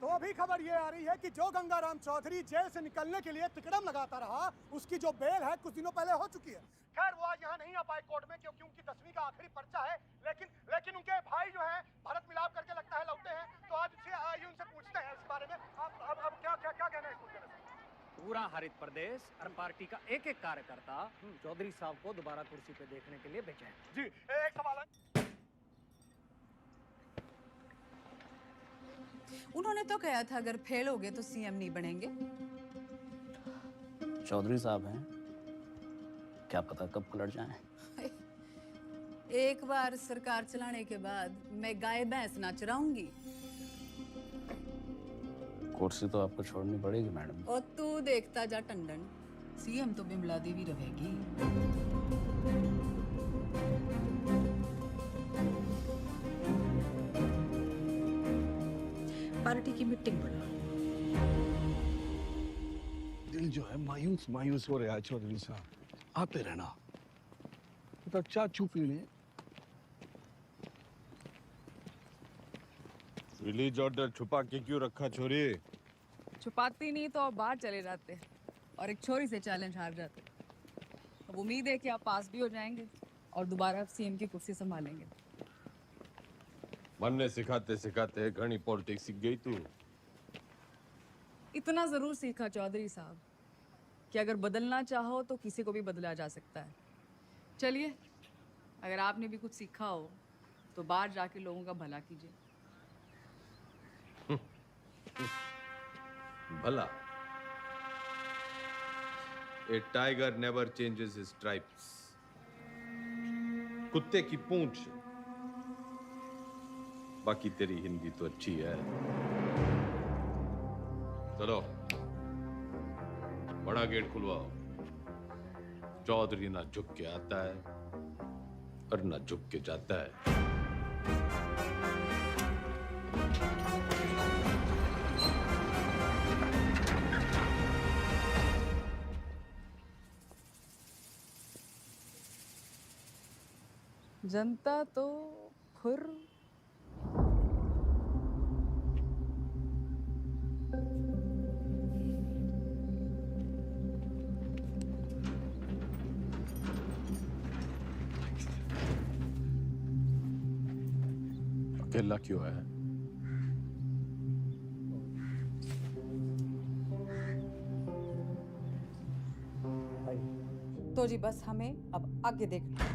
तो अभी खबर ये आ रही है कि जो गंगाराम चौधरी जेल से निकलने के लिए तिकड़म लगाता रहा, उसकी जो बेल है कुछ दिनों पहले हो चुकी है। खैर वो आज यहाँ नहीं आ पाए कोर्ट में, क्योंकि उनकी 10वीं का आखिरी पर्चा है। लेकिन उनके भाई जो हैं भारत मिलाप करके लगता है लौटे हैं, तो आज आइए उनसे पूछते हैं इस बारे में। अब क्या कहना है इसको? पूरा हरित प्रदेश और पार्टी का एक एक कार्यकर्ता चौधरी साहब को दोबारा कुर्सी पे देखने के लिए बेचैन। जी एक सवाल है। उन्होंने तो कहा था अगर फेल हो गए तो सीएम नहीं बनेंगे। चौधरी साहब हैं, क्या पता कब पलट जाएं। एक बार सरकार चलाने के बाद मैं गाय भैंस ना चराऊंगी। कुर्सी तो आपको छोड़नी पड़ेगी मैडम। और तू देखता जा टंडन, सीएम तो बिमला देवी रहेगी। पार्टी की मीटिंग बुला। दिल जो है मायूस मायूस हो रहा है चौधरी साहब, आते रहना। तो चाय चू पी लें। रिलीज ऑर्डर छुपा के क्यों रखा छोरी? छुपाती नहीं तो आप बाहर चले जाते और एक छोरी से चैलेंज हार जाते। अब उम्मीद है कि आप पास भी हो जाएंगे और दोबारा सीएम की कुर्सी संभालेंगे। मन ने सिखाते सिखाते घनी पॉलिटिक्स सीख गई तू। इतना जरूर सीखा चौधरी साहब कि अगर बदलना चाहो तो किसी को भी बदला जा सकता है। चलिए, अगर आपने भी कुछ सीखा हो तो बाहर जाके लोगों का भला कीजिए। भला? A tiger never changes his stripes. कुत्ते की पूंछ। बाकी तेरी हिंदी तो अच्छी है। चलो बड़ा गेट खुलवाओ। चौधरी ना झुक के आता है और ना झुक के जाता है। जनता तो खुर। अकेला क्यों है? तो जी बस हमें अब आगे देखना।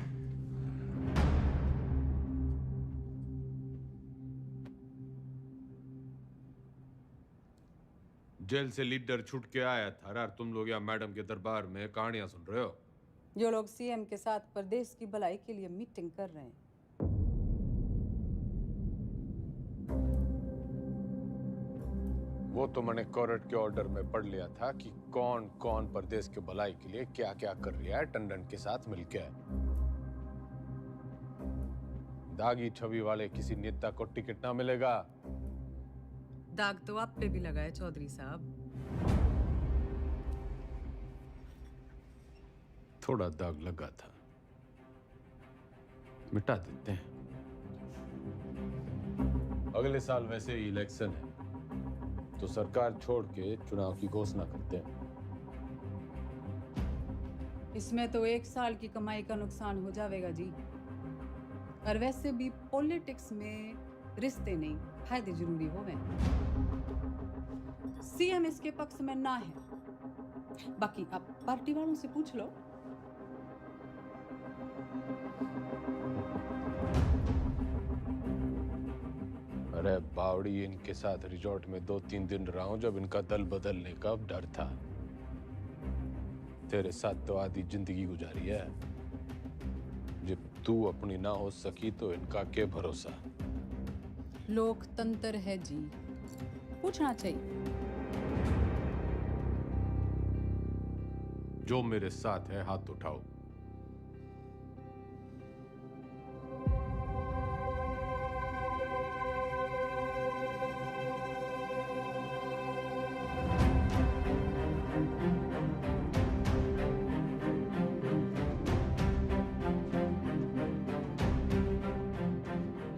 जेल से लीडर छूट के आया था और तुम लोग यहाँ मैडम के दरबार में कहानियां सुन रहे हो। जो लोग सीएम के साथ प्रदेश की भलाई के लिए मीटिंग कर रहे हैं। वो तो मैंने कोर्ट के ऑर्डर में पढ़ लिया था कि कौन कौन प्रदेश के भलाई के लिए क्या क्या कर रहा है टंडन के साथ मिलकर। दागी छवि वाले किसी नेता को टिकट ना मिलेगा। दाग तो आप पे भी लगा है चौधरी साहब। थोड़ा दाग लगा था, मिटा देते हैं। अगले साल वैसे ही इलेक्शन है, तो सरकार छोड़ के चुनाव की घोषणा करते हैं। इसमें तो 1 साल की कमाई का नुकसान हो जाएगा जी। और वैसे भी पॉलिटिक्स में रिश्ते नहीं, फायदे जरूरी होवे। सीएम इसके पक्ष में ना है, बाकी आप पार्टी वालों से पूछ लो। अरे बावड़ी, इनके साथ रिजॉर्ट में 2-3 दिन रहा हूं जब इनका दल बदलने का डर था। तेरे साथ तो आधी जिंदगी गुजारी है। जब तू अपनी ना हो सकी तो इनका क्या भरोसा। लोकतंत्र है जी, पूछना चाहिए। जो मेरे साथ है हाथ उठाओ।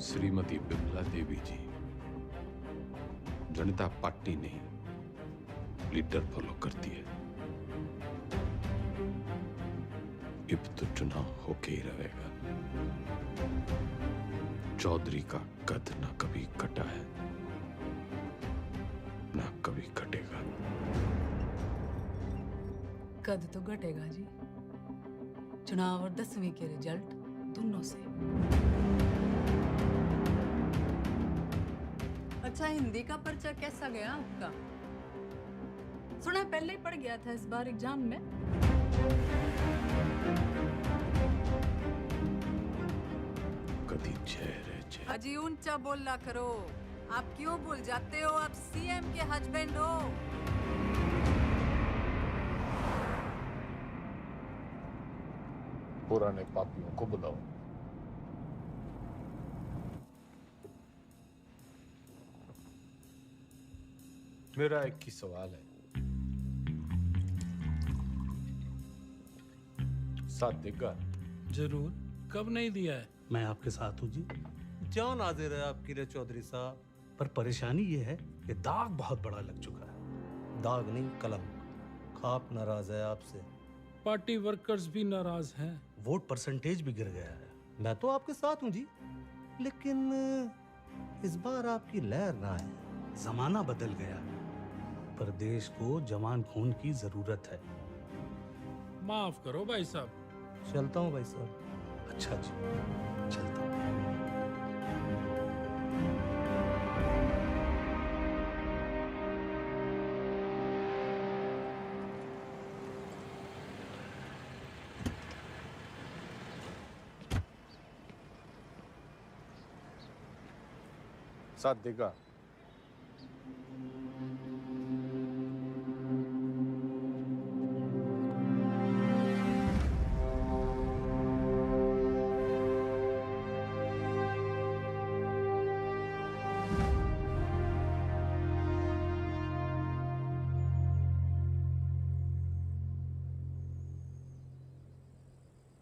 श्रीमती बिमला देवी जी, जनता पार्टी नहीं लीडर फॉलो करती है। अब तो चुनाव होके ही रहेगा। चौधरी का कद ना कभी कटा है, ना कभी कटेगा। कद तो घटेगा जी, चुनाव और 10वीं के रिजल्ट दोनों से। अच्छा, हिंदी का पर्चा कैसा गया आपका? सुना पहले ही पड़ गया था इस बार एग्जाम में। कदी चेहरे चे। अजी ऊंचा बोलना करो। आप क्यों भूल जाते हो आप सीएम के हस्बैंड हो? पुराने पापियों को बुलाओ। मेरा एक ही सवाल है, साथ देगा? जरूर, कब नहीं दिया है? मैं आपके साथ हूँ जी। जान हाजिर है आपकी रे चौधरी साहब। पर परेशानी ये है कि दाग बहुत बड़ा लग चुका है। दाग नहीं, कलम। खाप नाराज है आपसे। पार्टी वर्कर्स भी नाराज हैं। वोट परसेंटेज भी गिर गया है। मैं तो आपके साथ हूँ जी, लेकिन इस बार आपकी लहर ना है। जमाना बदल गया है, पर देश को जवान खून की जरूरत है। माफ करो भाई साहब। चलता हूँ भाई साहब। अच्छा जी, चलता हूँ। साथ देगा?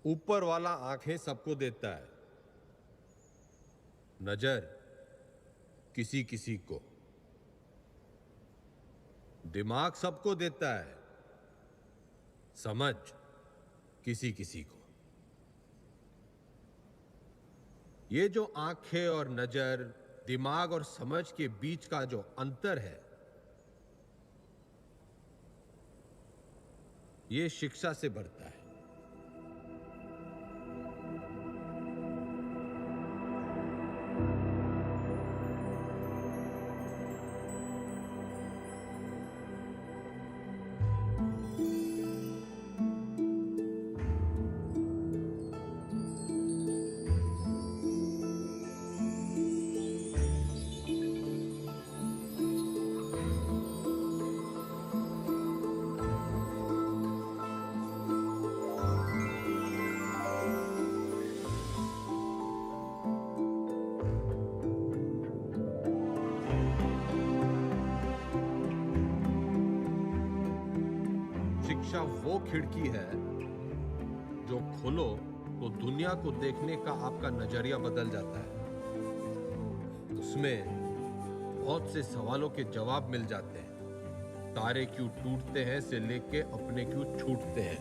ऊपर वाला आंखें सबको देता है, नजर किसी किसी को, दिमाग सबको देता है, समझ किसी किसी को। ये जो आंखें और नजर, दिमाग और समझ के बीच का जो अंतर है, ये शिक्षा से बढ़ता है। शिक्षा वो खिड़की है जो खोलो तो दुनिया को देखने का आपका नजरिया बदल जाता है। उसमें बहुत से सवालों के जवाब मिल जाते हैं। तारे क्यों टूटते हैं से लेके अपने क्यों छूटते हैं।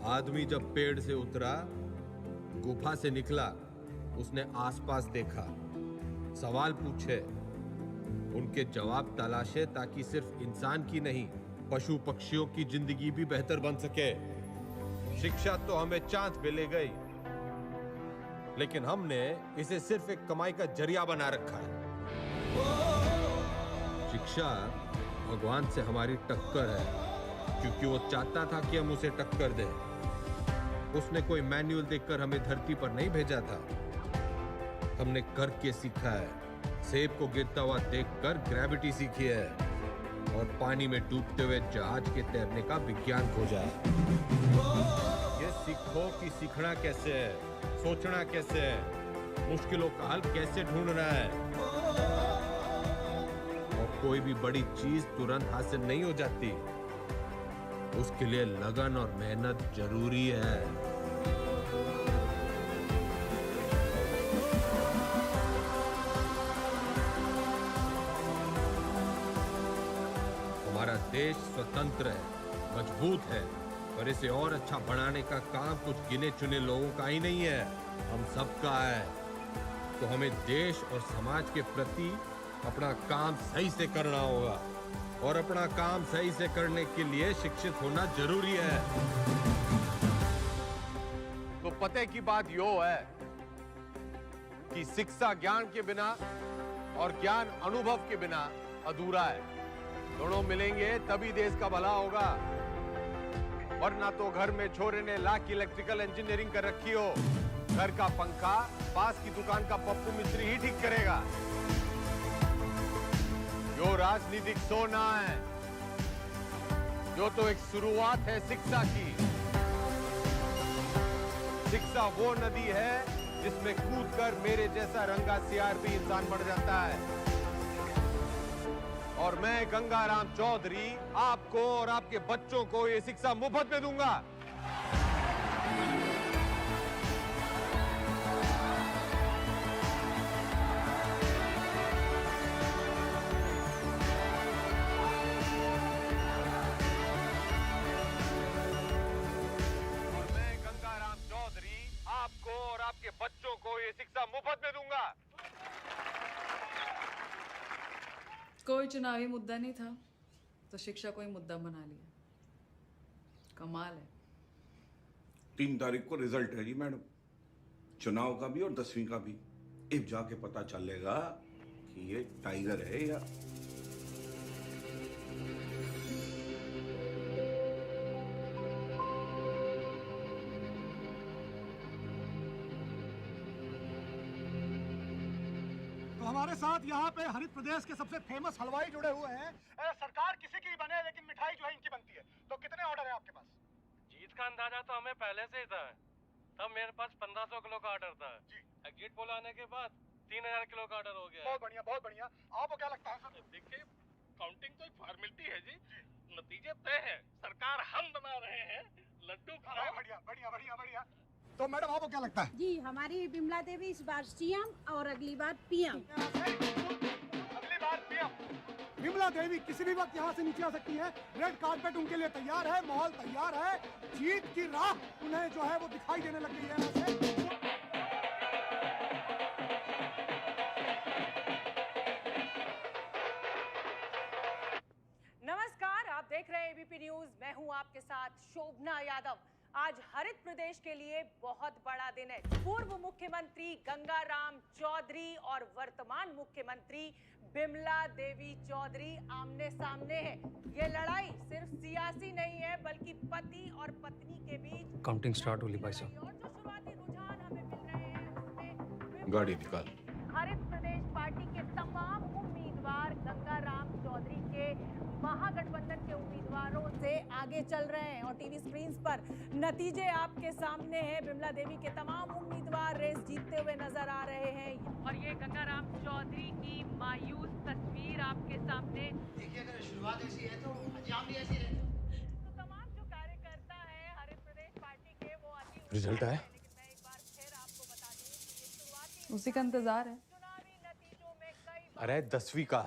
आदमी जब पेड़ से उतरा, गुफा से निकला, उसने आसपास देखा, सवाल पूछे, उनके जवाब तलाशे ताकि सिर्फ इंसान की नहीं, पशु पक्षियों की जिंदगी भी बेहतर बन सके। शिक्षा तो हमें चांद पे ले गई, लेकिन हमने इसे सिर्फ एक कमाई का जरिया बना रखा है। शिक्षा भगवान से हमारी टक्कर है, क्योंकि वो चाहता था कि हम उसे टक्कर दें। उसने कोई मैनुअल देखकर हमें धरती पर नहीं भेजा था, हमने करके सीखा है। सेब को गिरता हुआ देखकर ग्रेविटी सीखी है और पानी में डूबते हुए जहाज के तैरने का विज्ञान खोजा है। ये सीखो कि सीखना कैसे है, सोचना कैसे है, मुश्किलों का हल कैसे ढूंढना है। और कोई भी बड़ी चीज तुरंत हासिल नहीं हो जाती, उसके लिए लगन और मेहनत जरूरी है। हमारा देश स्वतंत्र है, मजबूत है, पर इसे और अच्छा बनाने का काम कुछ गिने चुने लोगों का ही नहीं है, हम सबका है। तो हमें देश और समाज के प्रति अपना काम सही से करना होगा, और अपना काम सही से करने के लिए शिक्षित होना जरूरी है। तो पते की बात यो है कि शिक्षा ज्ञान के बिना और ज्ञान अनुभव के बिना अधूरा है। दोनों मिलेंगे तभी देश का भला होगा, वरना तो घर में छोरे ने लाख की इलेक्ट्रिकल इंजीनियरिंग कर रखी हो, घर का पंखा पास की दुकान का पप्पू मिस्त्री ही ठीक करेगा। जो राजनीतिक सोना है, जो तो एक शुरुआत है शिक्षा की। शिक्षा वो नदी है जिसमें कूदकर मेरे जैसा रंगा सियार भी इंसान बढ़ जाता है। और मैं गंगाराम चौधरी आपको और आपके बच्चों को ये शिक्षा मुफ्त में दूंगा। और मैं गंगाराम चौधरी आपको और आपके बच्चों को ये शिक्षा मुफ्त में दूंगा। कोई चुनावी मुद्दा नहीं था तो शिक्षा को ही मुद्दा बना लिया। कमाल है। 3 तारीख को रिजल्ट है जी मैडम, चुनाव का भी और 10वीं का भी। अब जाके पता चलेगा कि ये टाइगर है या हमारे साथ यहाँ पे हरित प्रदेश के सबसे फेमस हलवाई जुड़े हुए हैं। सरकार किसी की बने लेकिन मिठाई जो है इनकी बनती है। तो कितने ऑर्डर है आपके पास? जीत का अंदाजा तो हमें पहले से ही था। तब मेरे पास 1500 किलो का ऑर्डर था जी। गेट पोल आने के बाद 3000 किलो का ऑर्डर हो गया। बहुत बढ़िया, बहुत बढ़िया। आपको क्या लगता है सर? देखिए, काउंटिंग तो एक फॉर्मेलिटी है जी, नतीजे तय है। सरकार हम बना रहे हैं, लड्डू खाओ। बढ़िया बढ़िया बढ़िया बढ़िया। तो मैडम आपको क्या लगता है? जी, हमारी बिमला देवी इस बार सीएम और अगली बार पीएम। अगली बार पीएम। बिमला देवी किसी भी वक्त यहाँ से नीचे आ सकती है। रेड कार्पेट उनके लिए तैयार है, माहौल तैयार है। जीत की राह उन्हें जो है वो दिखाई देने लग गई है यहाँ से। नमस्कार, आप देख रहे हैं एबीपी न्यूज। मैं हूं आपके साथ शोभना यादव। आज हरित प्रदेश के लिए बहुत बड़ा दिन है। पूर्व मुख्यमंत्री गंगाराम चौधरी और वर्तमान मुख्यमंत्री बिमला देवी चौधरी आमने सामने हैं। ये लड़ाई सिर्फ सियासी नहीं है, बल्कि पति और पत्नी के बीच। काउंटिंग स्टार्ट होली भाई साहब। और जो शुरुआती रुझान हमें मिल रहे हैं उसमें गाड़ी निकाल। हरित प्रदेश पार्टी के तमाम उम्मीदवार गंगाराम चौधरी के महागठबंधन के उम्मीदवारों से आगे चल रहे हैं और टीवी स्क्रीन्स पर नतीजे आपके सामने हैं। बिमला देवी के तमाम उम्मीदवार रेस जीतते हुए नजर आ रहे हैं और ये गंगाराम चौधरी की मायूस तस्वीर आपके सामने। देखिए, अगर शुरुआत ऐसी है तो अंजाम भी ऐसी है। तो तमाम जो रिजल्ट आया? उसी का इंतजार है। अरे 10वीं का।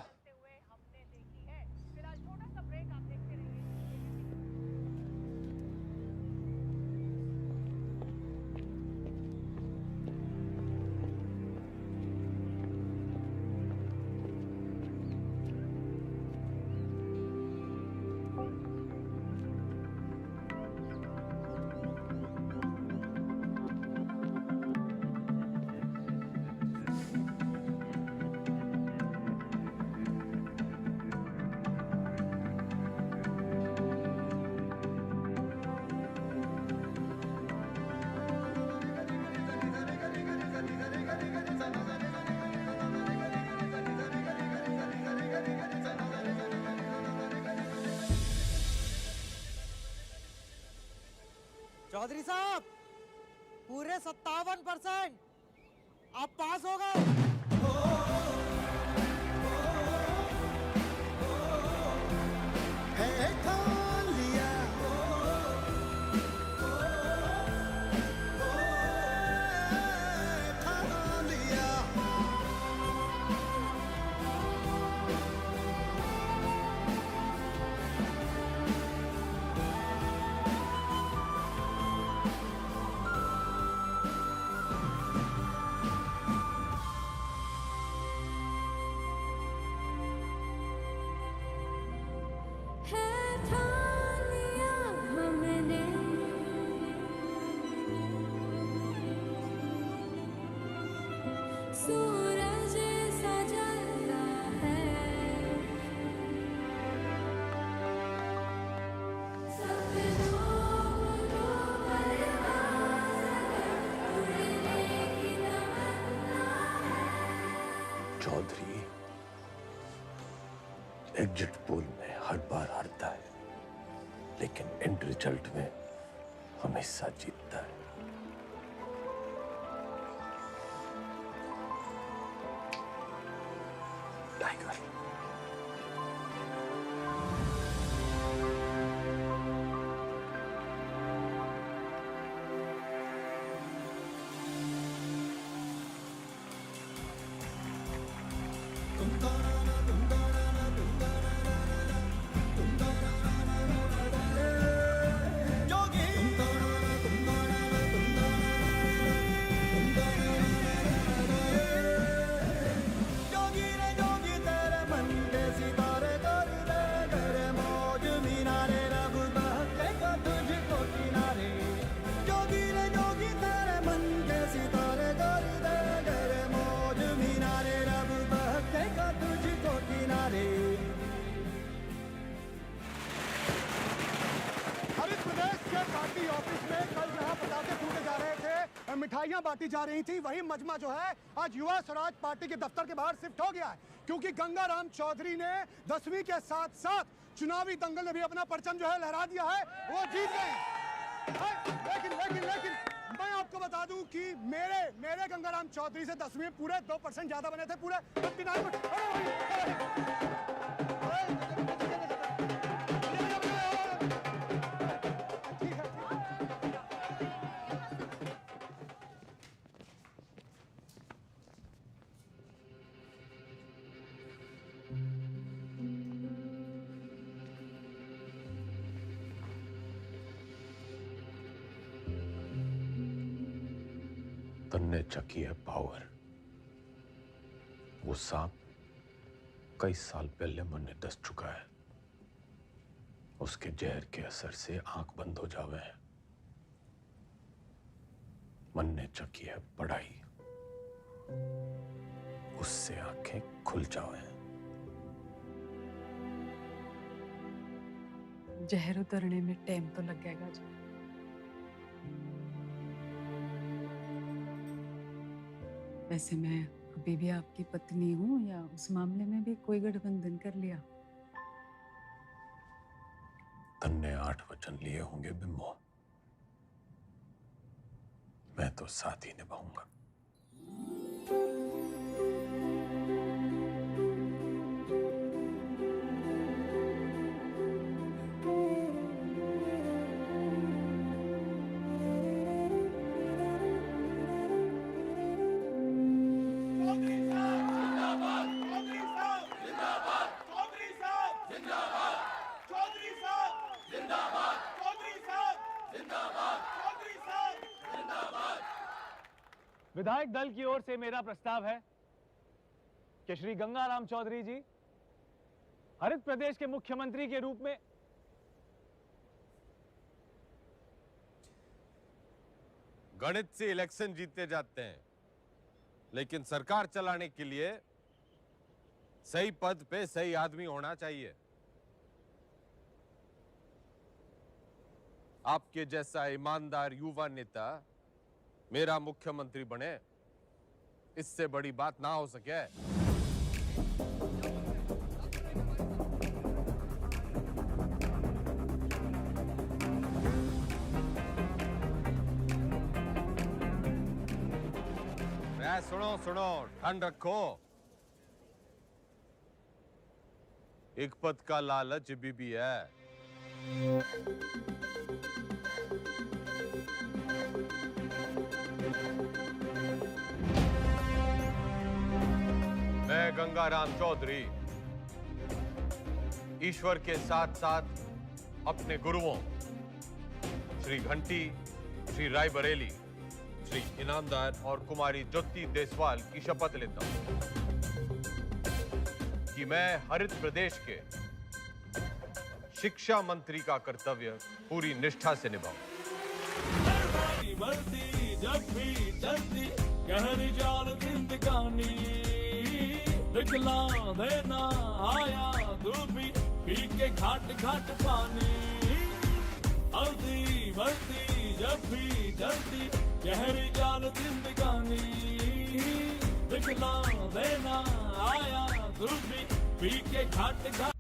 चौधरी साहब पूरे 57% आप पास हो गए। सूरज सजता है, सपनों को उड़ने की तमन्ना है। चौधरी एग्जिट पोल में हर बार हारता है, लेकिन एंड रिजल्ट में हमेशा जीतता है। टाइगर। हरित प्रदेश के पार्टी ऑफिस में कल जहां पटाखे फूटे जा रहे थे, मिठाइयां बांटी जा रही थी, वही मजमा जो है आज युवा स्वराज पार्टी के दफ्तर के बाहर शिफ्ट हो गया है, क्योंकि गंगाराम चौधरी ने 10वीं के साथ साथ चुनावी दंगल में भी अपना परचम जो है लहरा दिया है, वो जीत गए। लेकिन मैं आपको बता दूं कि मेरे गंगाराम चौधरी से 10वीं में पूरे 2% ज्यादा बने थे, पूरे 59। तन्ने चकी है पावर। वो सांप कई साल पहले मन दस चुका है, उसके जहर के असर से आंख बंद हो जावे हैं। मन ने चकी है पढ़ाई, उससे आंखें खुल जावे हैं। जहर उतरने में टाइम तो लगेगा जी। वैसे मैं अभी भी आपकी पत्नी हूँ, या उस मामले में भी कोई गठबंधन कर लिया? तन्ने 8 वचन लिए होंगे बिम्बो, मैं तो साथ ही निभाऊंगा। विधायक दल की ओर से मेरा प्रस्ताव है कि श्री गंगाराम चौधरी जी हरित प्रदेश के मुख्यमंत्री के रूप में गणित से इलेक्शन जीते जाते हैं, लेकिन सरकार चलाने के लिए सही पद पे सही आदमी होना चाहिए। आपके जैसा ईमानदार युवा नेता मेरा मुख्यमंत्री बने, इससे बड़ी बात ना हो सके। सुनो सुनो, ठंड रखो। एक पद का लालच भी है। मैं गंगाराम चौधरी ईश्वर के साथ साथ अपने गुरुओं श्री घंटी, श्री रायबरेली, श्री इनामदार और कुमारी ज्योति देसवाल की शपथ लेता हूं कि मैं हरित प्रदेश के शिक्षा मंत्री का कर्तव्य पूरी निष्ठा से निभाऊं। बढ़ती जब भी चलती गहरी जाल जिंदगानी, दिखला देना आया धूपी पी के घाट घाट पानी। हल्दी बढ़ती जब भी चलती गहरी जाल जिंदगानी, दिखला देना आया धूपी पी के घाट घाट